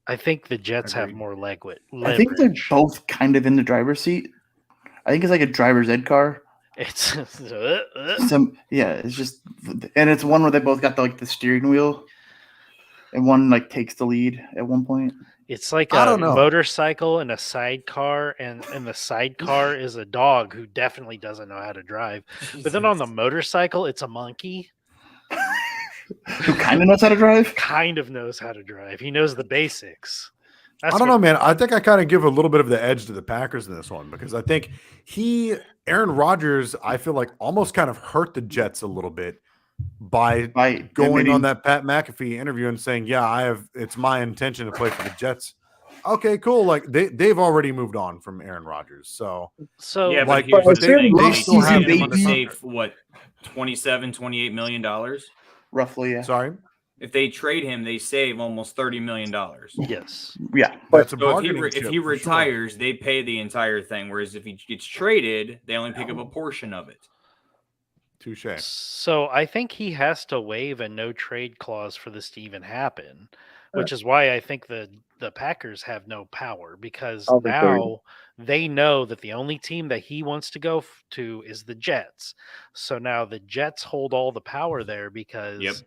I think the Jets have more leverage. I think they're both kind of in the driver's seat. I think it's like a driver's ed car. It's it's just, and it's one where they both got the steering wheel, and one like takes the lead at one point. It's like a motorcycle and a sidecar, and the sidecar is a dog who definitely doesn't know how to drive. But then on the motorcycle, it's a monkey who kind of knows how to drive. Kind of knows how to drive. He knows the basics. I don't know, man. I think I kind of give a little bit of the edge to the Packers in this one because I think Aaron Rodgers, I feel like almost kind of hurt the Jets a little bit by going on that Pat McAfee interview and saying, "Yeah, it's my intention to play for the Jets." Okay, cool. Like they've already moved on from Aaron Rodgers, so yeah, like but they still have him on the save what $28 million roughly. Yeah. Sorry. If they trade him, they save almost $30 million. Yes. Yeah. But so if he retires, they pay the entire thing. Whereas if he gets traded, they only pick up a portion of it. Touche. So I think he has to waive a no trade clause for this to even happen, which is why I think the Packers have no power because now they know that the only team that he wants to go to is the Jets. So now the Jets hold all the power there because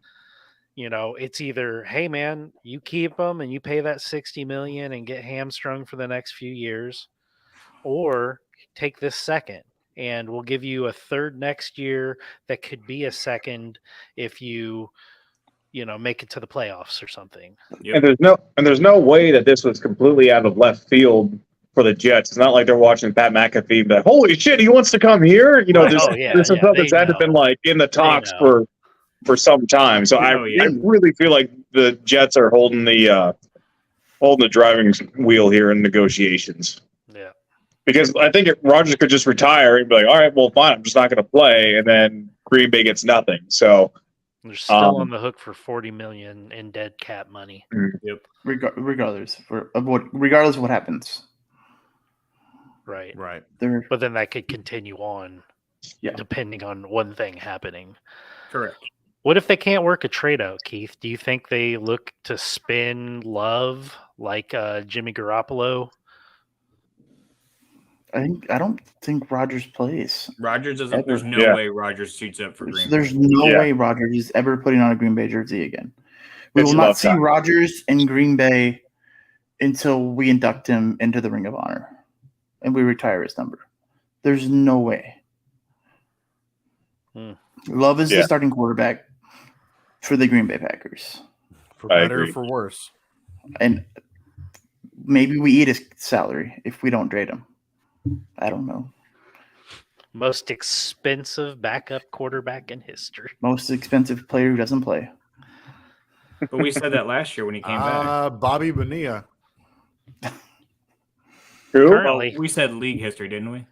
it's either, hey man, you keep him and you pay that $60 million and get hamstrung for the next few years, or take this second and we'll give you a third next year that could be a second if you make it to the playoffs or something. Yep. And there's no way that this was completely out of left field for the Jets. It's not like they're watching Pat McAfee and be like, holy shit, he wants to come here. This is something that's had been like in the talks for some time. So I really feel like the Jets are holding the driving wheel here in negotiations. Yeah. Because I think Rodgers could just retire and be like, all right, well, fine, I'm just not going to play. And then Green Bay gets nothing. So they're still on the hook for $40 million in dead cap money. Yep. Regardless of what happens. Right. But then that could continue on depending on one thing happening. Correct. What if they can't work a trade out, Keith? Do you think they look to spin Love like Jimmy Garoppolo? I don't think Rodgers plays. Rodgers doesn't. There's no way Rodgers suits up for Green Bay. There's no way Rodgers is ever putting on a Green Bay jersey again. We will not see Rodgers in Green Bay until we induct him into the Ring of Honor and we retire his number. There's no way. Love is the starting quarterback for the Green Bay Packers. For better or for worse. And maybe we eat his salary if we don't trade him. I don't know. Most expensive backup quarterback in history. Most expensive player who doesn't play. But we said that last year when he came back. Bobby Bonilla. Currently, we said league history, didn't we?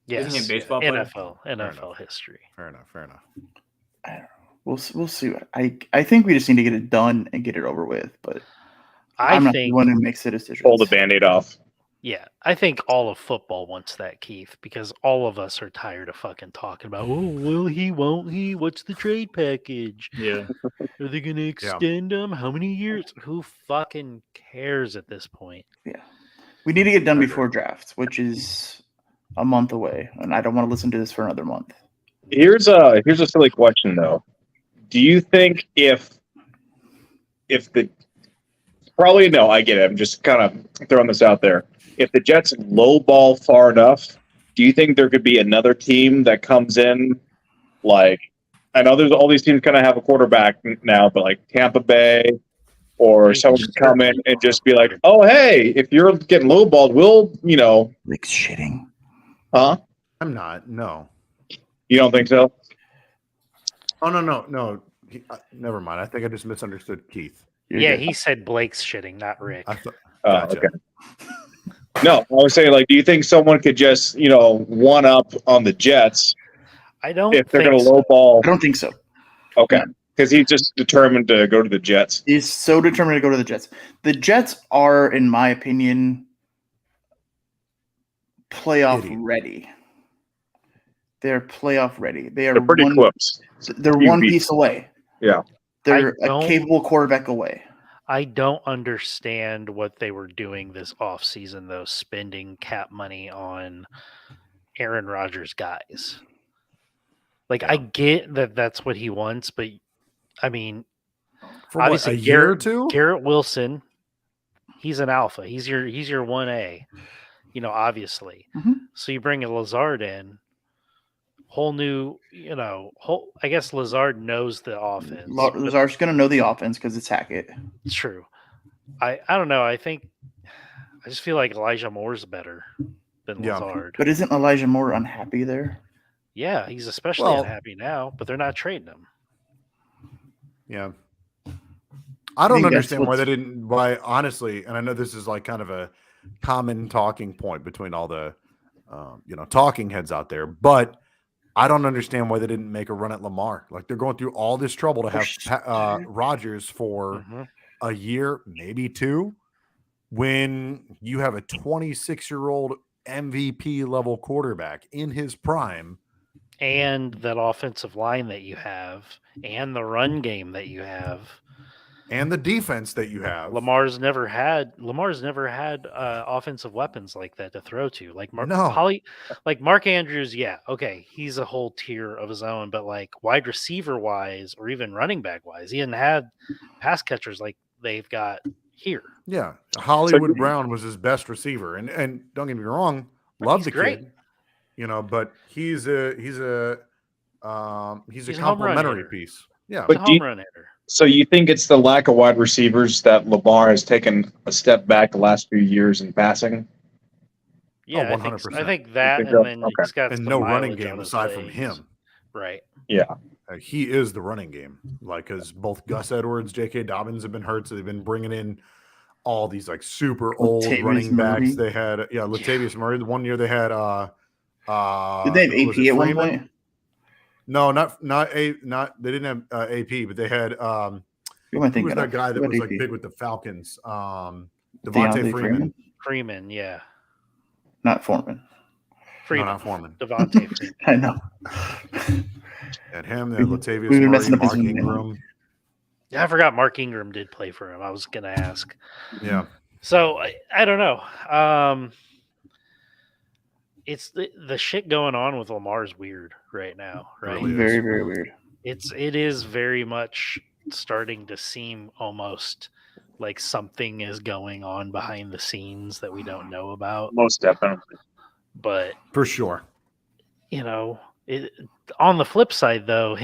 Yes. Isn't he baseball player? NFL history. Fair enough. I don't know. We'll see. I think we just need to get it done and get it over with. But I'm not the one who makes the decision. Pull the Band-Aid off. Yeah, I think all of football wants that, Keith, because all of us are tired of fucking talking about, will he, won't he? What's the trade package? Yeah. Are they going to extend him? How many years? Who fucking cares at this point? Yeah. We need to get done before draft, which is a month away, and I don't want to listen to this for another month. Here's a silly question, though. Do you think if the Probably no. I get it. I'm just kind of throwing this out there. If the Jets lowball far enough, do you think there could be another team that comes in? Like, I know there's all these teams kind of have a quarterback now, but like Tampa Bay or someone could come in and just be like, "Oh, hey, if you're getting lowballed, we'll, like shitting." Huh? I'm not. No. You don't think so? Oh no. Never mind. I think I just misunderstood Keith. He said Blake's shitting, not Rick. I thought. Okay. No, I was saying, like, do you think someone could just, one up on the Jets? I don't. If they're going to so. lowball, I don't think so. Okay, because he's just determined to go to the Jets. He's so determined to go to the Jets. The Jets are, in my opinion, playoff ready. They're playoff ready. They're pretty close. They're one piece away. Yeah. They're a capable quarterback away. I don't understand what they were doing this offseason, though, spending cap money on Aaron Rodgers guys. Like, I get that that's what he wants, but, I mean, for obviously, a year or two? Garrett Wilson, he's an alpha. He's your 1A, obviously. Mm-hmm. So you bring a Lazard in, whole new, I guess Lazard knows the offense. Lazard's going to know the offense because it's Hackett. It's true. I don't know. I just feel like Elijah Moore's better than Lazard. But isn't Elijah Moore unhappy there? Yeah, he's especially unhappy now, but they're not trading him. Yeah. I don't understand why honestly, and I know this is like kind of a common talking point between all the, talking heads out there, but I don't understand why they didn't make a run at Lamar. Like, they're going through all this trouble to have Rodgers for a year, maybe two, when you have a 26-year-old MVP level quarterback in his prime. And that offensive line that you have, and the run game that you have, and the defense that you have. Lamar's never had offensive weapons like that to throw to. Like Mark Andrews, he's a whole tier of his own, but like wide receiver wise or even running back wise, he hadn't had pass catchers like they've got here. Yeah. Hollywood Brown was his best receiver. And don't get me wrong, love the kid. But he's a complimentary piece. Yeah. But home run hitter. So you think it's the lack of wide receivers that Lamar has taken a step back the last few years in passing? Yeah, 100%. I think that, and then he's got no running game aside from him. Right. Yeah. He is the running game. Like, because both Gus Edwards, J.K. Dobbins have been hurt, so they've been bringing in all these like super old running backs. They had Latavius Murray. The one year they had did they have AP at one point? No, they didn't have AP, but they had who was that guy that was like big with the Falcons? Devontae Freeman. Freeman, yeah. Not Foreman. No, not Foreman. Devontae Freeman. I know. And him, then Latavius Murray, Mark Ingram. Yeah, I forgot Mark Ingram did play for him. I was gonna ask. Yeah. So I don't know. It's the shit going on with Lamar is weird right now, right? Really very, very weird. It is very much starting to seem almost like something is going on behind the scenes that we don't know about. Most definitely. But for sure, on the flip side, though,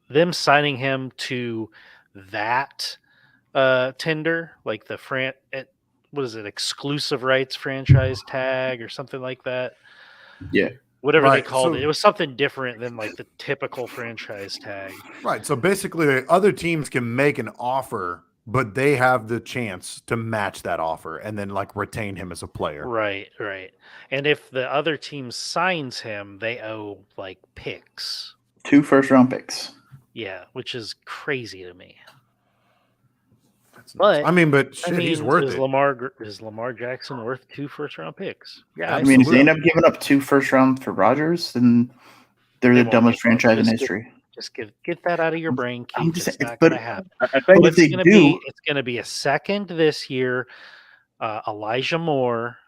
them signing him to that tender, like the what is it, exclusive rights franchise tag or something like that? Yeah. Whatever they called it. It was something different than like the typical franchise tag. Right. So basically the other teams can make an offer, but they have the chance to match that offer and then like retain him as a player. Right. And if the other team signs him, they owe like picks. 2 first-round picks. Yeah, which is crazy to me. But he's worth it. Is Lamar Jackson worth 2 first-round picks? Yeah, I mean, if they end up giving up 2 first rounds for Rodgers, then they're the dumbest franchise in history. Just get that out of your brain, Keith. I'm just it's saying, not going to happen. I think if they do, it's going to be a second this year, Elijah Moore,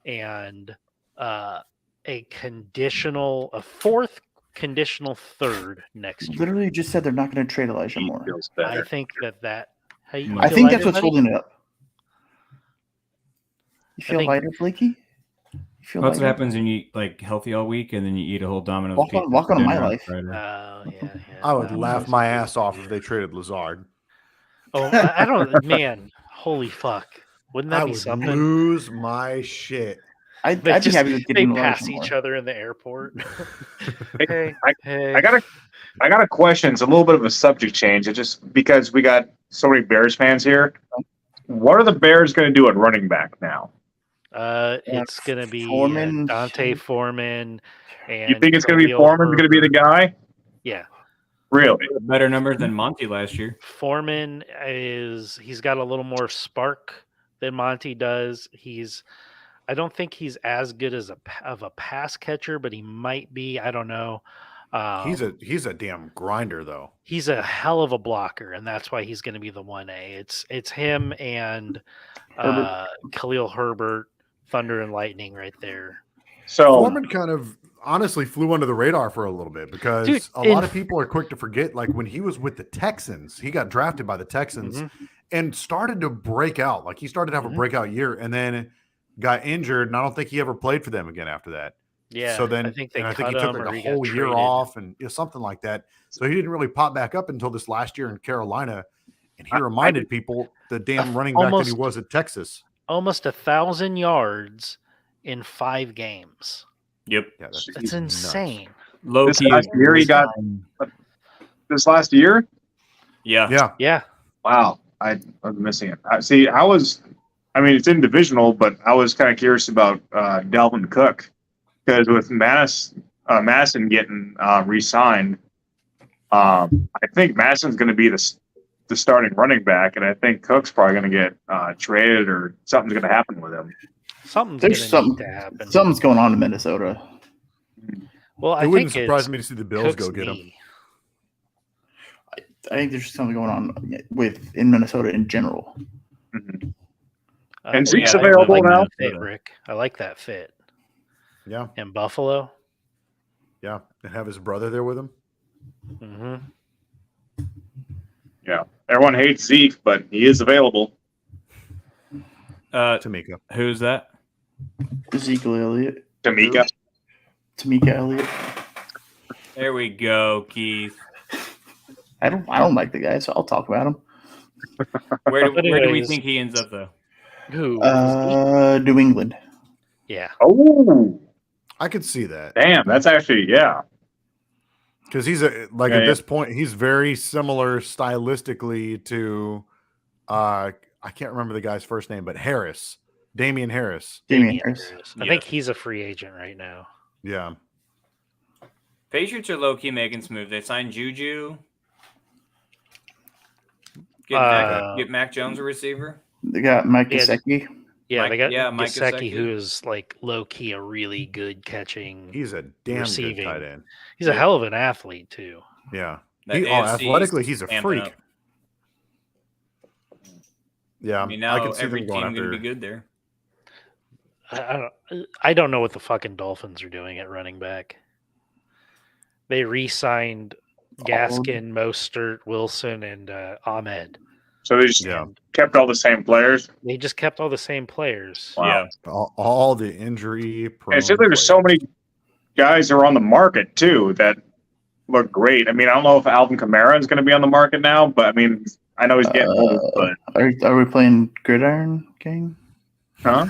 and a 4th conditional 3rd next year. Literally just said they're not going to trade Elijah Moore. I think that You I feel think lighter, that's what's buddy? holding it up. You I feel think- lighter, Blakey? You feel That's what lighter? happens when you eat like healthy all week and then you eat a whole Domino's Welcome- pizza. welcome for to my dinner on life. Friday. Oh yeah. I would no. laugh my ass off if they traded Lazard. Oh, I don't. Man, holy fuck! Wouldn't that I be would something? lose my shit. I'd They be happy with they getting pass more. each other in the airport. Hey, hey, I got a question. It's a little bit of a subject change. It's just because we got so many Bears fans here. What are the Bears going to do at running back now? It's gonna be Foreman. Dante Foreman. And You think it's going to be Khalil Foreman's going to be the Herbert. guy? Yeah, Really? Better numbers than Monty last year. Foreman he's got a little more spark than Monty does. I don't think he's as good as of a pass catcher, but he might be. I don't know. He's a damn grinder though. He's a hell of a blocker, and that's why he's going to be the 1A. It's him and Khalil Herbert, Thunder and Lightning right there. So Foreman kind of honestly flew under the radar for a little bit because Dude, a lot of people are quick to forget. Like when he was with the Texans, he got drafted by the Texans and started to break out. Like he started to have a breakout year and then got injured. And I don't think he ever played for them again after that. Yeah. So then I think he him took or like he a got whole year traded. off and something like that. So he didn't really pop back up until this last year in Carolina. And he reminded people the damn running back that he was at Texas. Almost 1,000 yards in 5 games. Yep. Yeah, That's insane. Low this key. last year he got this last year. Yeah. Yeah. Yeah. Wow, I was missing it. I mean, it's in divisional, but I was kind of curious about Dalvin Cook because with Madison getting re-signed, I think Madison's going to be the starting running back, and I think Cook's probably going to get traded or something's going to happen with him. Something's There's going to need to happen. Something's going on in Minnesota. Well, I It wouldn't think surprise it's me to see the Bills Cook's go get him. knee. I think there's something going on in Minnesota in general. Mhm. Uh, And Zeke's I available like now? that fit, Rick. I like that fit. Yeah. And Buffalo. Yeah. And have his brother there with him. Mm-hmm. Yeah, everyone hates Zeke, but he is available. Tamika. Who's that? Ezekiel Elliott. Tamika. Tamika Elliott. There we go, Keith. I don't like the guy, so I'll talk about him. Where do we Anyways. think he ends up though? Who? New England. Yeah. Oh, I could see that. damn, that's actually Because he's at this point, he's very similar stylistically to I can't remember the guy's first name, but Harris. Damian Harris. Damian Harris. I think he's a free agent right now. Yeah. Patriots are low key making some moves. They signed Juju. Get Mac Jones a receiver. They got Mike Gesicki. Yeah, they got Mike Gesicki, Gesicki. who is like low key a really good catching. He's a damn Receiving. good tight end. He's a hell of an athlete too. Yeah. That AFC is Athletically, he's a amping freak. up. Yeah. I mean, now can see every them team going going to after. be good there. I don't know what the fucking Dolphins are doing at running back. They re-signed Gaskin, Mostert, Wilson, and Ahmed. So they just kept all the same players. They just kept all the same players. Wow. Yeah. All the injury. And it seems like there's so many guys who are on the market too that look great. I mean, I don't know if Alvin Kamara is going to be on the market now, but I mean, I know he's getting older. But Are we playing Gridiron Gang? huh?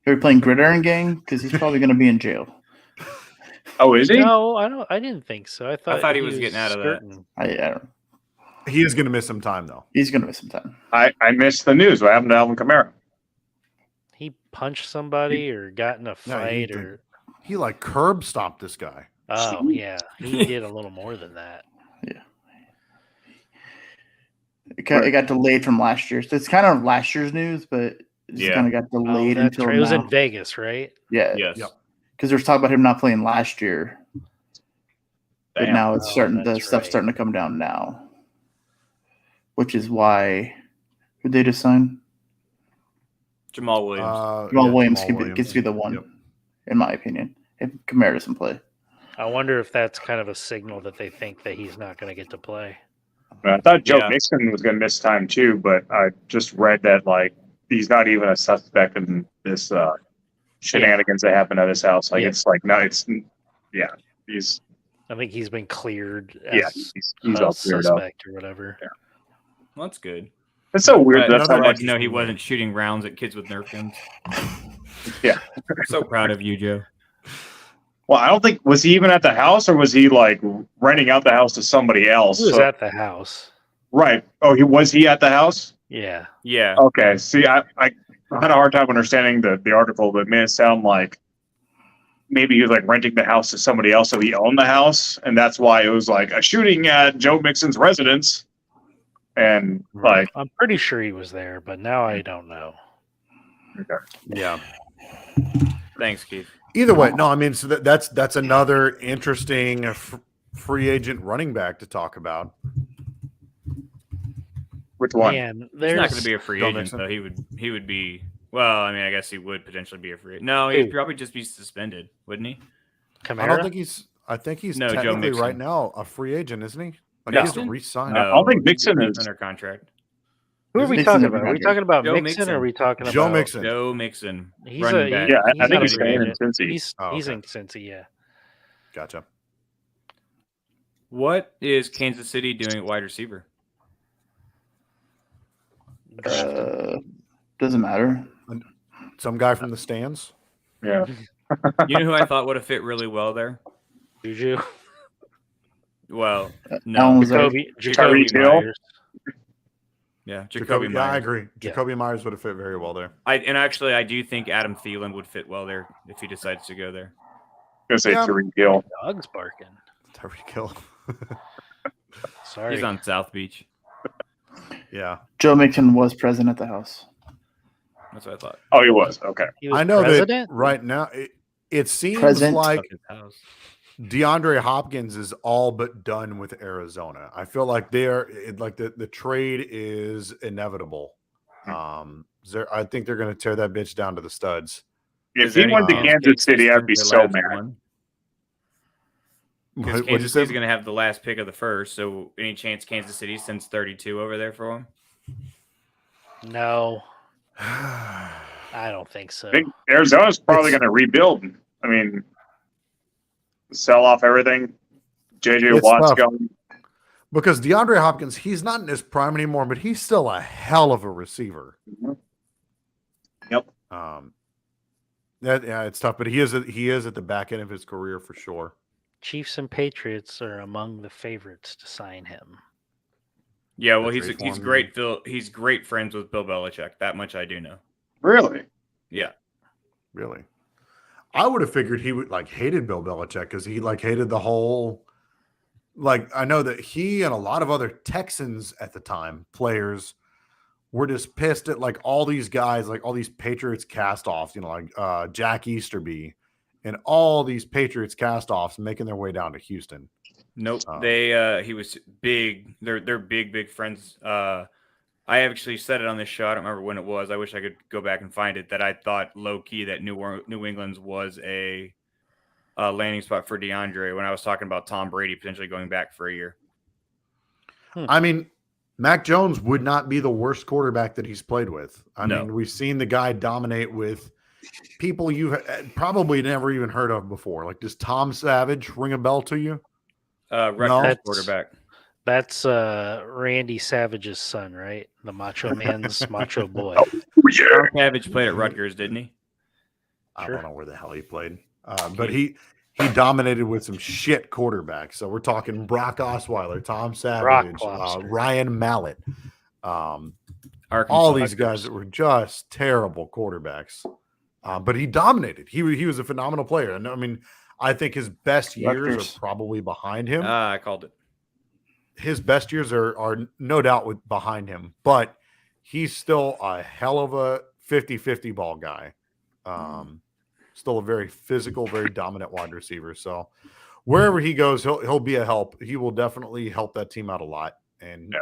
Are we playing Gridiron Gang? Because he's probably going to be in jail. Oh, is he? No, I didn't think so. I thought he was getting out of that. skirting. I don't. He is going to miss some time though. He's going to miss some time. I missed the news. What happened to Alvin Kamara? He punched somebody or got in a fight or. He like curb stomped this guy. Oh yeah, he did a little more than that. Yeah. It got delayed from last year. So it's kind of last year's news, but it kind of got delayed That's until right. It was now. in Vegas, right? Yeah. Yes. Yep. Because there's talk about him not playing last year. But Damn. now it's starting. The that's stuff's right. starting to come down now, which is why who they just signed? Jamal Williams. Jamal Yeah, Williams Jamal gets to be the one, Yep. in my opinion. If Kamara doesn't play, I wonder if that's kind of a signal that they think that he's not going to get to play. I thought Joe Mixon was going to miss time too, but I just read that like he's not even a suspect in this shenanigans that happened at his house. Like it's like no, it's he's. I think he's been cleared as he's a all cleared suspect or whatever. Yeah. Well, that's good. It's so weird. That's how much know he wasn't shooting rounds at kids with Nerf guns. Yeah, I'm so proud of you, Joe. Well, I don't think was he even at the house, or was he like renting out the house to somebody else? He was at the house, right? Oh, was he at the house? Yeah. Okay. See, I had a hard time understanding the article, but it made it sound like maybe he was like renting the house to somebody else, so he owned the house, and that's why it was like a shooting at Joe Mixon's residence. And like, I'm pretty sure he was there, but now I don't know. Okay. Yeah. Thanks, Keith. Either way, no, I mean, so that's another interesting free agent running back to talk about. Which one? Man, he's not going to be a free agent, though. He would be. Well, I mean, I guess he would potentially be a free agent. No, he'd probably just be suspended, wouldn't he? Kamara? I don't think he's. I think he's technically right now a free agent, isn't he? Like he hasn't re-signed. I don't think Mixon is under contract. Who are we talking about? Are we talking about Mixon, or are we talking about Joe Mixon? Joe Mixon. He's I think he's staying in Cincy. He's in Cincy, yeah. Gotcha. What is Kansas City doing at wide receiver? Doesn't matter. Some guy from the stands. Yeah. You know who I thought would have fit really well there? Juju. Well, no. Jacoby Myers. Yeah, Jacoby Myers. Yeah, I agree. Jacoby Myers would have fit very well there. I do think Adam Thielen would fit well there if he decides to go there. I'm gonna say Tyreek Hill. Dog's barking. Tyreek Hill. Sorry. He's on South Beach. Yeah. Joe Mixon was present at the house. That's what I thought. Oh, he was. Okay. I know that right now it seems like DeAndre Hopkins is all but done with Arizona. I feel like the trade is inevitable. I think they're going to tear that bitch down to the studs. If he went to Kansas City, I'd be so mad. Because Kansas City's going to have the last pick of the first, so any chance Kansas City sends 32 over there for him? No. I don't think so. I think Arizona's probably going to rebuild. I mean, sell off everything. JJ Watt's going. Because DeAndre Hopkins, he's not in his prime anymore, but he's still a hell of a receiver. Mm-hmm. Yep. Yeah, it's tough, but he is at the back end of his career for sure. Chiefs and Patriots are among the favorites to sign him. Yeah, well, he's great. He's great friends with Bill Belichick. That much I do know. Really? Yeah. Really? I would have figured he would hated Bill Belichick because he hated the whole. I know that he and a lot of other Texans at the time players were just pissed at all these guys, all these Patriots cast-offs, Jack Easterby and all these Patriots cast-offs making their way down to Houston. Nope. He was big. They're big friends. I actually said it on this show. I don't remember when it was. I wish I could go back and find it. That I thought low key that New England's was a landing spot for DeAndre when I was talking about Tom Brady potentially going back for a year. I mean, Mac Jones would not be the worst quarterback that he's played with. I mean, we've seen the guy dominate with people you've probably never even heard of before. Does Tom Savage ring a bell to you? Rutgers quarterback. That's Randy Savage's son, right? The Macho Man's Macho Boy. Tom Savage played at Rutgers, didn't he? I don't know where the hell he played. But he dominated with some shit quarterbacks. So we're talking Brock Osweiler, Tom Savage, Ryan Mallett. All these guys that were just terrible quarterbacks. But he dominated. He was a phenomenal player. And I mean, I think his best years are probably behind him. I called it. His best years are no doubt behind him, but he's still a hell of a 50-50 ball guy. Still a very physical, very dominant wide receiver. So wherever he goes, he'll be a help. He will definitely help that team out a lot. And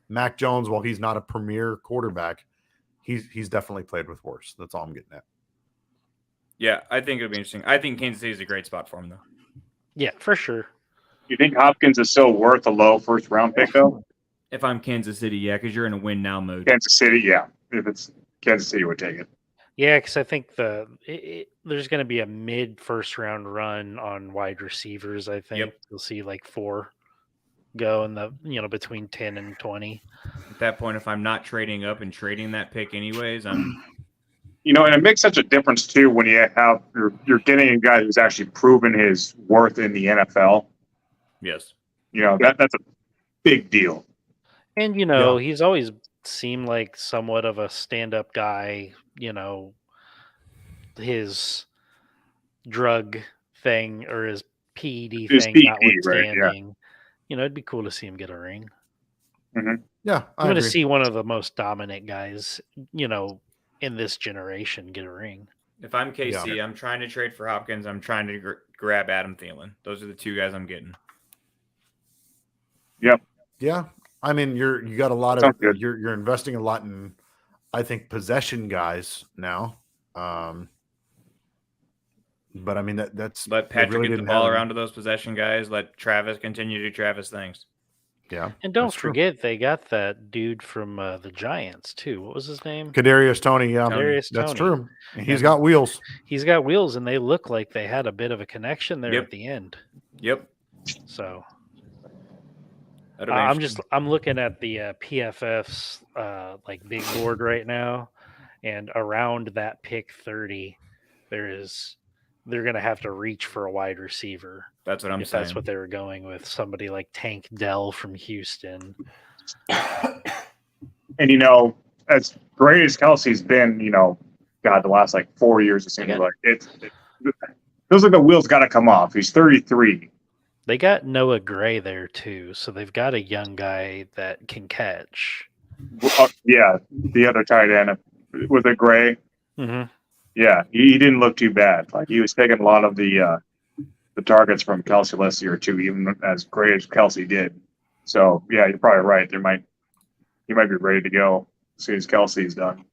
Mac Jones, while he's not a premier quarterback, he's definitely played with worse. That's all I'm getting at. Yeah, I think it'll be interesting. I think Kansas City is a great spot for him, though. Yeah, for sure. You think Hopkins is still worth a low first round pick, though? If I'm Kansas City, yeah, because you're in a win now mode. Kansas City, yeah. If it's Kansas City, would take it. Yeah, because I think there's going to be a mid first round run on wide receivers. I think you'll see like 4 go in the between 10 and 20. At that point, if I'm not trading up and trading that pick anyways, I'm. And it makes such a difference too when you're getting a guy who's actually proven his worth in the NFL. Yes. That's a big deal. And he's always seemed like somewhat of a stand-up guy. His drug thing or his PED thing notwithstanding. Right, yeah. It'd be cool to see him get a ring. Mm-hmm. Yeah, I'm going to see one of the most dominant guys, in this generation get a ring. If I'm KC, I'm trying to trade for Hopkins. I'm trying to grab Adam Thielen. Those are the 2 guys I'm getting. Yep. Yeah. I mean, you got a lot of you're investing a lot in, I think, possession guys now. But I mean that's let Patrick get the ball around to those possession guys. Let Travis continue to do Travis things. Yeah, and don't forget they got that dude from the Giants too. What was his name? Kadarius Toney. Yeah, that's true. He's got wheels. He's got wheels, and they look like they had a bit of a connection there at the end. Yep. So I'm looking at the PFF's like big board right now, and around that pick 30, they're going to have to reach for a wide receiver. That's what I'm saying. That's what they were going with. Somebody like Tank Dell from Houston. And, as great as Kelsey's been, the last like 4 years, it seems like those are the wheels got to come off. He's 33. They got Noah Gray there too. So they've got a young guy that can catch. Yeah. The other tight end with a Gray. Mm-hmm. Yeah, he didn't look too bad. Like he was taking a lot of the targets from Kelsey last year too, even as great as Kelsey did. So yeah, you're probably right. He might be ready to go as soon as Kelsey's done.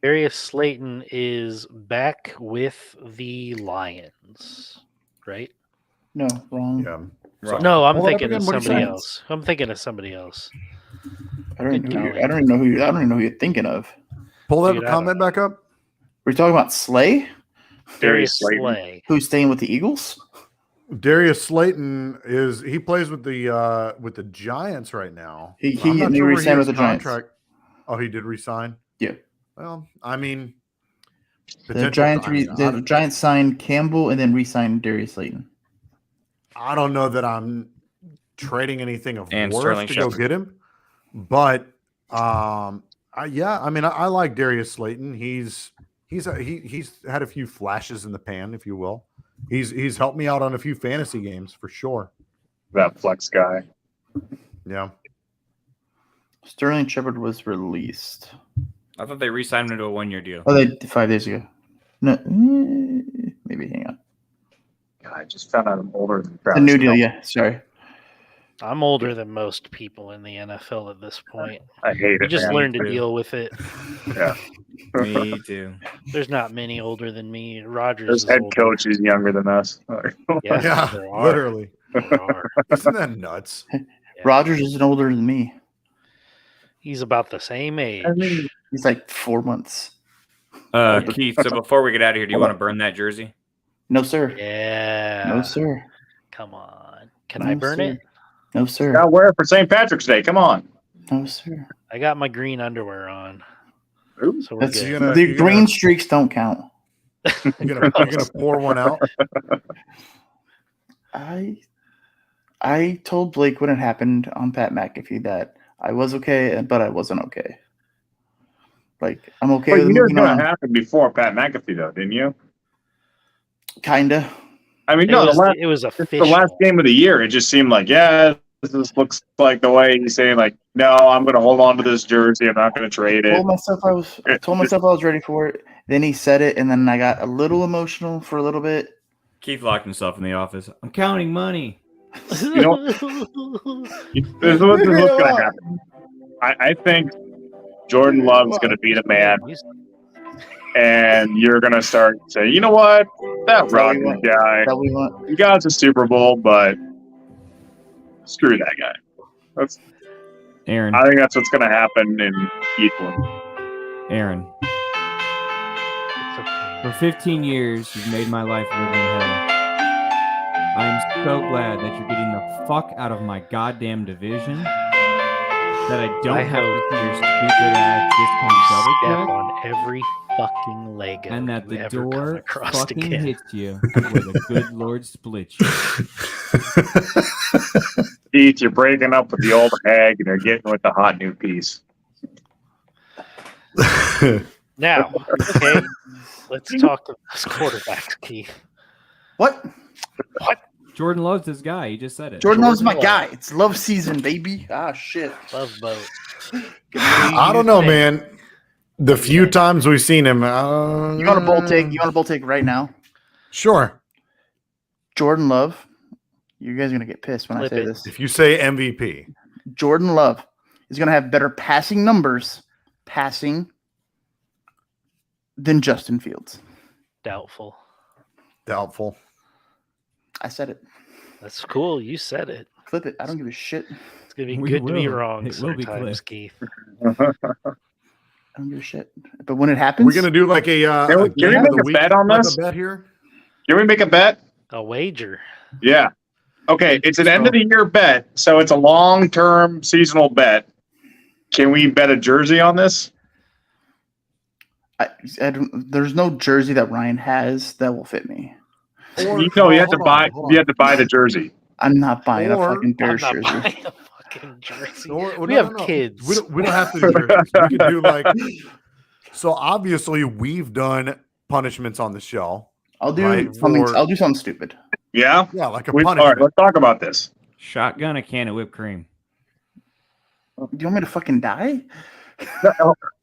Darius Slayton is back with the Lions, right? No, wrong. Yeah. Wrong. No, I'm thinking of somebody else. I'm thinking of somebody else. I don't even know who you're thinking of. Pull that comment back up. We're talking about Slay? Darius Slay. Who's staying with the Eagles? Darius Slayton he plays with the Giants right now. He re-signed with the Giants. Oh, he did resign? Yeah. Well, I mean, the Giants signed Campbell and then re-signed Darius Slayton. I don't know that I'm trading anything of worth Sterling to Shepard. go get him, but I mean, I like Darius Slayton. He's had a few flashes in the pan, if you will. He's helped me out on a few fantasy games for sure. That flex guy. Yeah. Sterling Shepard was released. I thought they re-signed him to a 1-year deal. Oh, they did 5 days ago. No, maybe. Hang on. God, I just found out I'm older than Travis. The new deal, yeah. Sorry. I'm older than most people in the NFL at this point. I hate it. You just learn to deal with it. Yeah. Me too. There's not many older than me. Rodgers His head coach is younger than us. Yeah, literally. Isn't that nuts? Yeah. Rodgers isn't older than me. He's about the same age. I mean, he's like 4 months. Keith, so before we get out of here, do you want to burn that jersey? No, sir. Yeah. No, sir. Come on. Can I burn it? No, sir. Gotta wear it for St. Patrick's Day. Come on. No, sir. I got my green underwear on. Ooh. So we're good. The green streaks don't count. You're gonna pour one out? I told Blake when it happened on Pat McAfee that I was okay, but I wasn't okay. Like, I'm okay with you knew it was moving going on. to happen before Pat McAfee, though, didn't you? Kinda. I mean, it was official. The last game of the year, it just seemed like, this looks like the way he's saying, like, no, I'm going to hold on to this jersey. I'm not going to trade it. I told myself I was ready for it. Then he said it, and then I got a little emotional for a little bit. Keith locked himself in the office. I'm counting money. This is what's going to happen. I think Jordan Love's going to be the man, and you're going to start saying, you know what? That Rodgers guy, he got us a Super Bowl, but screw that guy. Aaron. I think that's what's going to happen in Eastland. Aaron. For 15 years, you've made my life a living hell. I am so glad that you're getting the fuck out of my goddamn division. That I don't have to see your stupid ass discount double Step check. on every fucking Lego. And that you the ever come door across fucking again. hits you where the good Lord splits you. Keith, you're breaking up with the old hag and you're getting with the hot new piece. Now, okay, let's talk to those quarterbacks, Keith. What? Jordan loves this guy. He just said it. Jordan Love's my Love. guy. It's love season, baby. Ah, shit. Love boat. I don't know, man. The few times we've seen him, You want a bold take? You want a bold take right now? Sure. Jordan Love. You guys are gonna get pissed when Flip I say it. this. If you say MVP, Jordan Love is gonna have better passing numbers, than Justin Fields. Doubtful. doubtful. I said it. That's cool. You said it. Clip it. I don't give a shit. It's gonna be We good to be will. wrong It will be sometimes, clipped. Keith. I don't give a shit. But when it happens, We're gonna do like a. Can we game of make the a week bet on type this? of bet here. Can we make a bet? A wager. Yeah. Okay, it's an end of the year bet, so it's a long-term seasonal bet. Can we bet a jersey on this? there's no jersey that Ryan has that will fit me. Or, You have to buy. You have to buy the jersey. I'm not buying Or- a fucking I'm Bears not jersey. buying a fucking jersey. Or- We no, have no, no. kids. We don't have to do jerseys. We could do like. So obviously we've done punishments on the show. I'll do Right, something. for- I'll do something stupid. Yeah. Yeah, like a All right, punishment. let's talk about this. Shotgun a can of whipped cream. Do you want me to fucking die?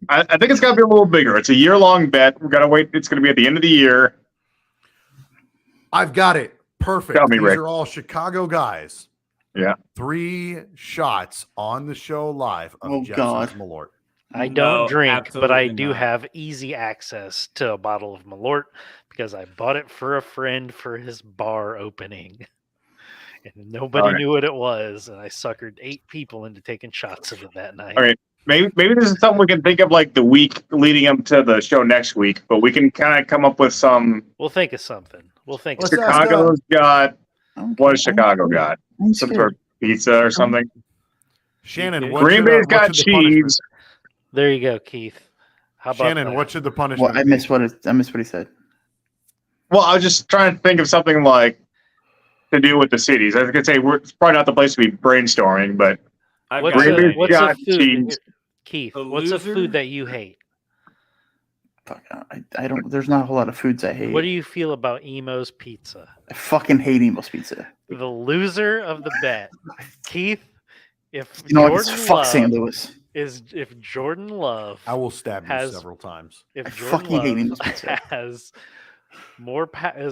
I think it's got to be a little bigger. It's a year-long bet. We've got to wait. It's going to be at the end of the year. I've got it. Perfect. Tell me, These Rick. are all Chicago guys. Yeah. 3 shots on the show live of Oh, Jesse's God. Malort. I don't No, drink, but I absolutely do not. have easy access to a bottle of Malort because I bought it for a friend for his bar opening. And nobody All right. knew what it was, and I suckered 8 people into taking shots of it that night. All right. Maybe this is something we can think of like the week leading up to the show next week, but we can kind of come up with some. We'll think of something. We'll think of Let's something. ask, Chicago's got. Okay, What has Chicago got? I'm Some scared. sort of pizza or something. Shannon, Green Bay's got cheese. There you go, Keith. How about Shannon, that? what should the punishment Well, I be? missed what he said. Well, I was just trying to think of something like to do with the cities. I was gonna say it's probably not the place to be brainstorming, but I've What's, got Green a, it. Bay's what's a got food? cheese. Keith, A what's a loser? food that you hate? Fuck, I don't. There's not a whole lot of foods I hate. What do you feel about Emo's Pizza? I fucking hate Emo's Pizza. The loser of the bet, Keith. If You know what? It's Jordan fuck St. Love Louis. if Jordan Love I will stab you has- several times. if I Jordan fucking hate Love Emo's Pizza. has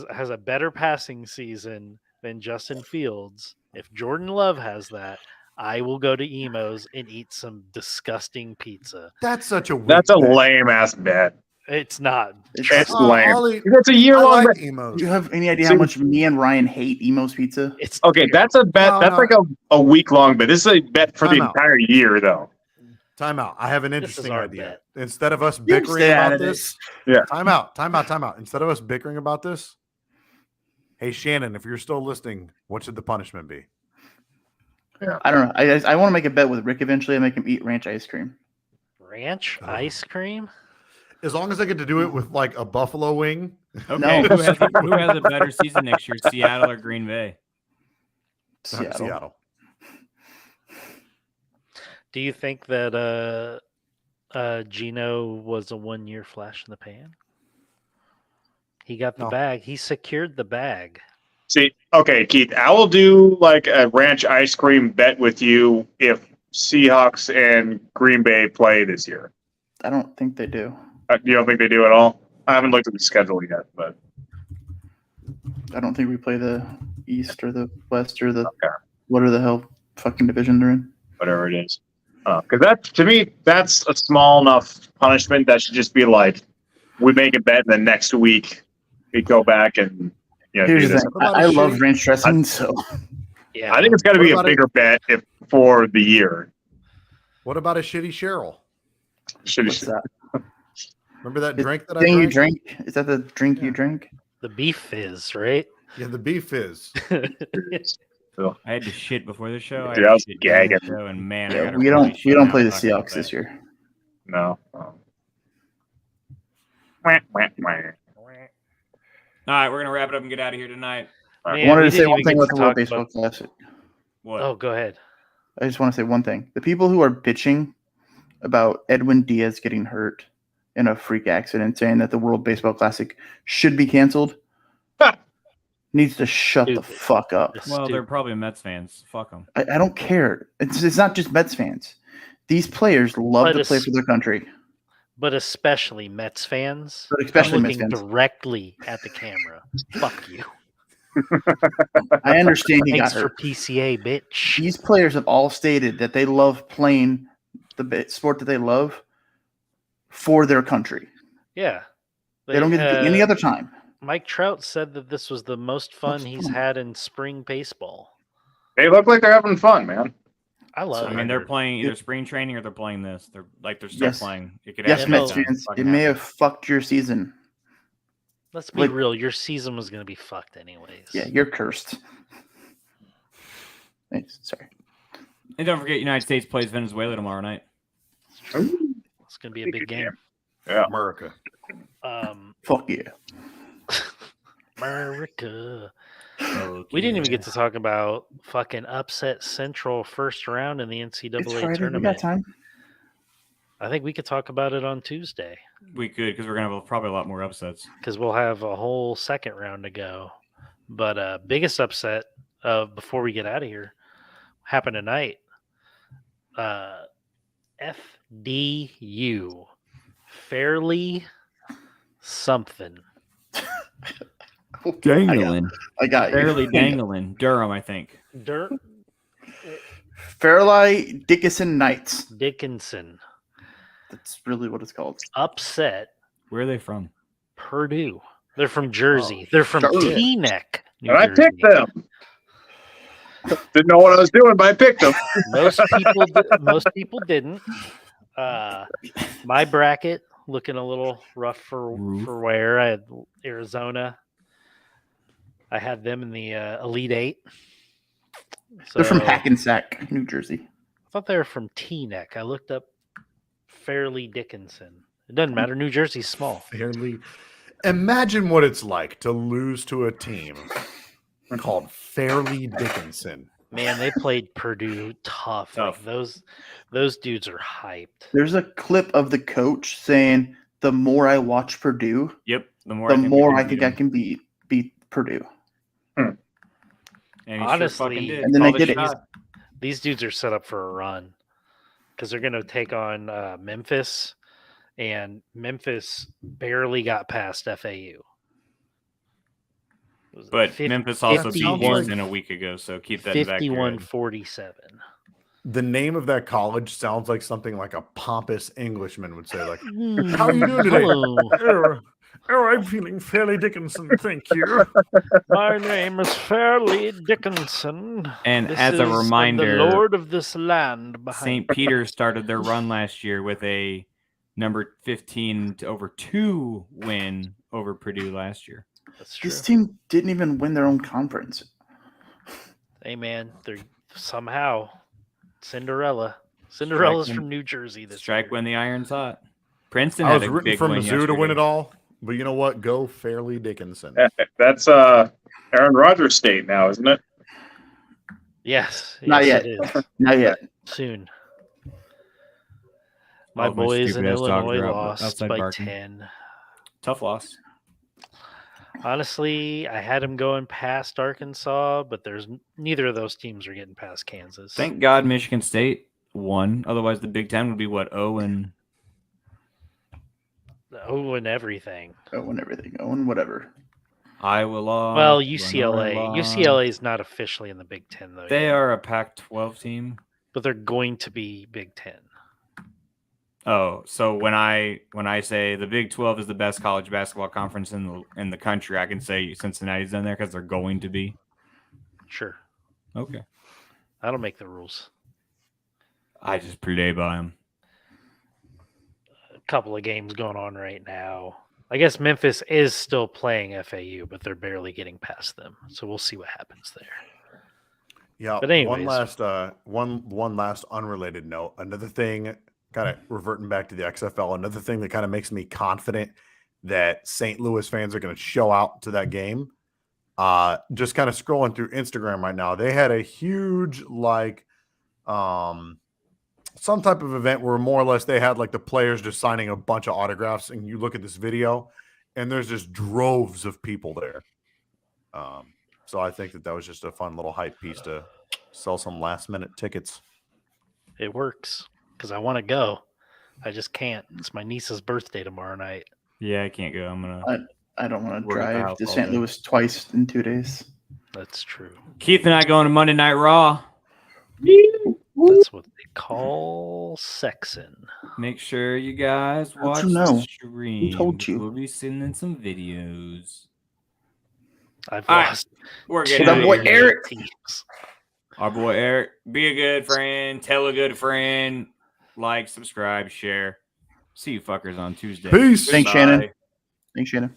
has a better passing season than Justin Fields, if Jordan Love has that, I will go to Emo's and eat some disgusting pizza. That's such a weak That's a bet. lame ass bet. It's not. It's Oh, lame. Ollie, That's a year I long like bet. emos. Do you have any idea See- how much me and Ryan hate Emo's Pizza? It's Okay, that's a bet. No, That's no. like a week long bet. This is a bet for the Time out. entire year, though. Time out. I have an This interesting is our idea. bet. Instead of us You bickering stay out about of this, Yeah. time out. Instead of us bickering about this, hey Shannon, if you're still listening, what should the punishment be? I don't know. I want to make a bet with Rick eventually. I make him eat ranch ice cream. ranch Oh. ice cream. As long as I get to do it with like a buffalo wing. Okay, No. who has a better season next year, Seattle or Green Bay? Seattle. Do you think that Gino was a 1-year flash in the pan? He got the No. bag. He secured the bag. See, okay, Keith, I will do like a ranch ice cream bet with you if Seahawks and Green Bay play this year. I don't think they do. You don't think they do at all? I haven't looked at the schedule yet, but I don't think we play the East or the West or the Okay. whatever the hell fucking division they're in. whatever it is. Because that, to me, that's a small enough punishment that should just be like, we make a bet, and then next week we go back and do Here's the this. thing. What about I a love shitty- ranch dressing, so Yeah, I think it's got to What be a about bigger bet for the year. What about a shitty Cheryl? What's that? Remember that drink that I Thing you drank? drink? Is that the drink you drink? The beef fizz, right? Yeah, the beef is. I had to shit before the show. Dude, I was had to shit during the gagging. show, and man, I Yeah, got we don't play the Seahawks this year. No. All right, we're gonna wrap it up and get out of here tonight. I wanted to say one thing about the World Baseball Classic. What? Oh, go ahead. I just want to say one thing. The people who are bitching about Edwin Diaz getting hurt in a freak accident, saying that the World Baseball Classic should be canceled, needs to shut the fuck up. Well, they're probably Mets fans. Fuck them. I don't care. It's not just Mets fans. These players love to play for their country. But especially Mets fans. But especially I'm Mets looking fans. directly at the camera. Fuck you. I understand he Thanks got hurt. for PCA, bitch. These players have all stated that they love playing the sport that they love for their country. Yeah. They don't get to do any other time. Mike Trout said that this was the most fun he's had in spring baseball. They look like they're having fun, man. I love it. I mean, they're playing either spring training or they're playing this. They're still playing. It could Yes, Mets fans. It may have fucked your season. Let's be real. Your season was going to be fucked anyways. Yeah, you're cursed. Thanks. Sorry. And don't forget, United States plays Venezuela tomorrow night. It's going to be a big game. Yeah, America. Fuck yeah. America. We didn't even get to talk about fucking upset Central first round in the NCAA It's Friday. tournament. We got time. I think we could talk about it on Tuesday. We could, because we're going to have probably a lot more upsets. Because we'll have a whole second round to go. But biggest upset before we get out of here happened tonight. FDU. Fairly something. Dangling. I got you. Fairly dangling. Durham, I think. Fairleigh Dickinson Knights. Dickinson. That's really what it's called. Upset Where are they from? Purdue. They're from Jersey. They're from Teaneck, New And I Jersey. picked them. Didn't know what I was doing, but I picked them. Most people didn't. My bracket looking a little rough for wear. I had Arizona. I had them in the Elite Eight. So, They're from Hackensack, New Jersey. I thought they were from Teaneck. I looked up Fairleigh Dickinson. It doesn't matter. New Jersey's small. Fairleigh. Imagine what it's like to lose to a team called Fairleigh Dickinson. Man, they played Purdue tough. Like those dudes are hyped. There's a clip of the coach saying, "The more I watch Purdue, Yep. the more I think I can beat Purdue." And honestly, and then they did it. These dudes are set up for a run because they're going to take on Memphis, and Memphis barely got past FAU. But Memphis also beat Houston a week ago, so keep that in back. 51-47. The name of that college sounds like something like a pompous Englishman would say, like, how are you doing today? I'm feeling Fairleigh Dickinson, thank you. My name is Fairleigh Dickinson. And this as a reminder, the Lord of this land St. Peter started their run last year with a number 15 to over 2 win over Purdue last year. That's true. This team didn't even win their own conference. Hey, man, they're somehow Cinderella's from New Jersey this strike year. when the iron's hot. Princeton I had was a rooting big for win Mizzou yesterday. to win it all, but you know what? Go Fairleigh Dickinson. That's Aaron Rodgers State now, isn't it? Yes. Not yet. It is. Not yet. Soon. My All my boys in stupid-ass dogs Illinois are lost outside by barking. 10. Tough loss. Honestly, I had them going past Arkansas, but neither of those teams are getting past Kansas. Thank God Michigan State won. Otherwise, the Big Ten would be what, 0 and everything. Whatever. Iowa lost. Well, UCLA. Illinois lost. UCLA is not officially in the Big Ten, though. They yet, are a Pac-12 team. but they're going to be Big Ten. Oh, so when I say the Big 12 is the best college basketball conference in the country, I can say Cincinnati's in there because they're going to be. Sure. Okay. I don't make the rules. I just play by them. A couple of games going on right now. I guess Memphis is still playing FAU, but they're barely getting past them. So we'll see what happens there. Yeah. But anyways, one last unrelated note. Another thing, kind of reverting back to the XFL. Another thing that kind of makes me confident that St. Louis fans are going to show out to that game. Just kind of scrolling through Instagram right now, they had a huge some type of event where more or less they had like the players just signing a bunch of autographs, and you look at this video and there's just droves of people there. So I think that was just a fun little hype piece to sell some last minute tickets. it works because I want to go. I just can't. It's my niece's birthday tomorrow night. Yeah, I can't go. I don't want to Work at the drive house to all St. day. Louis twice in 2 days. That's true. Keith and I going to Monday Night Raw. That's what they call sexing. Make sure you guys How'd watch you know? the stream. Who told you? We'll be sending some videos. I've All right, lost we're two getting That out of boy here. Eric. teams. Our boy Eric. Be a good friend. Tell a good friend. Like, subscribe, share. See you fuckers on Tuesday. Peace. Thanks, Goodbye. Shannon. Thanks, Shannon.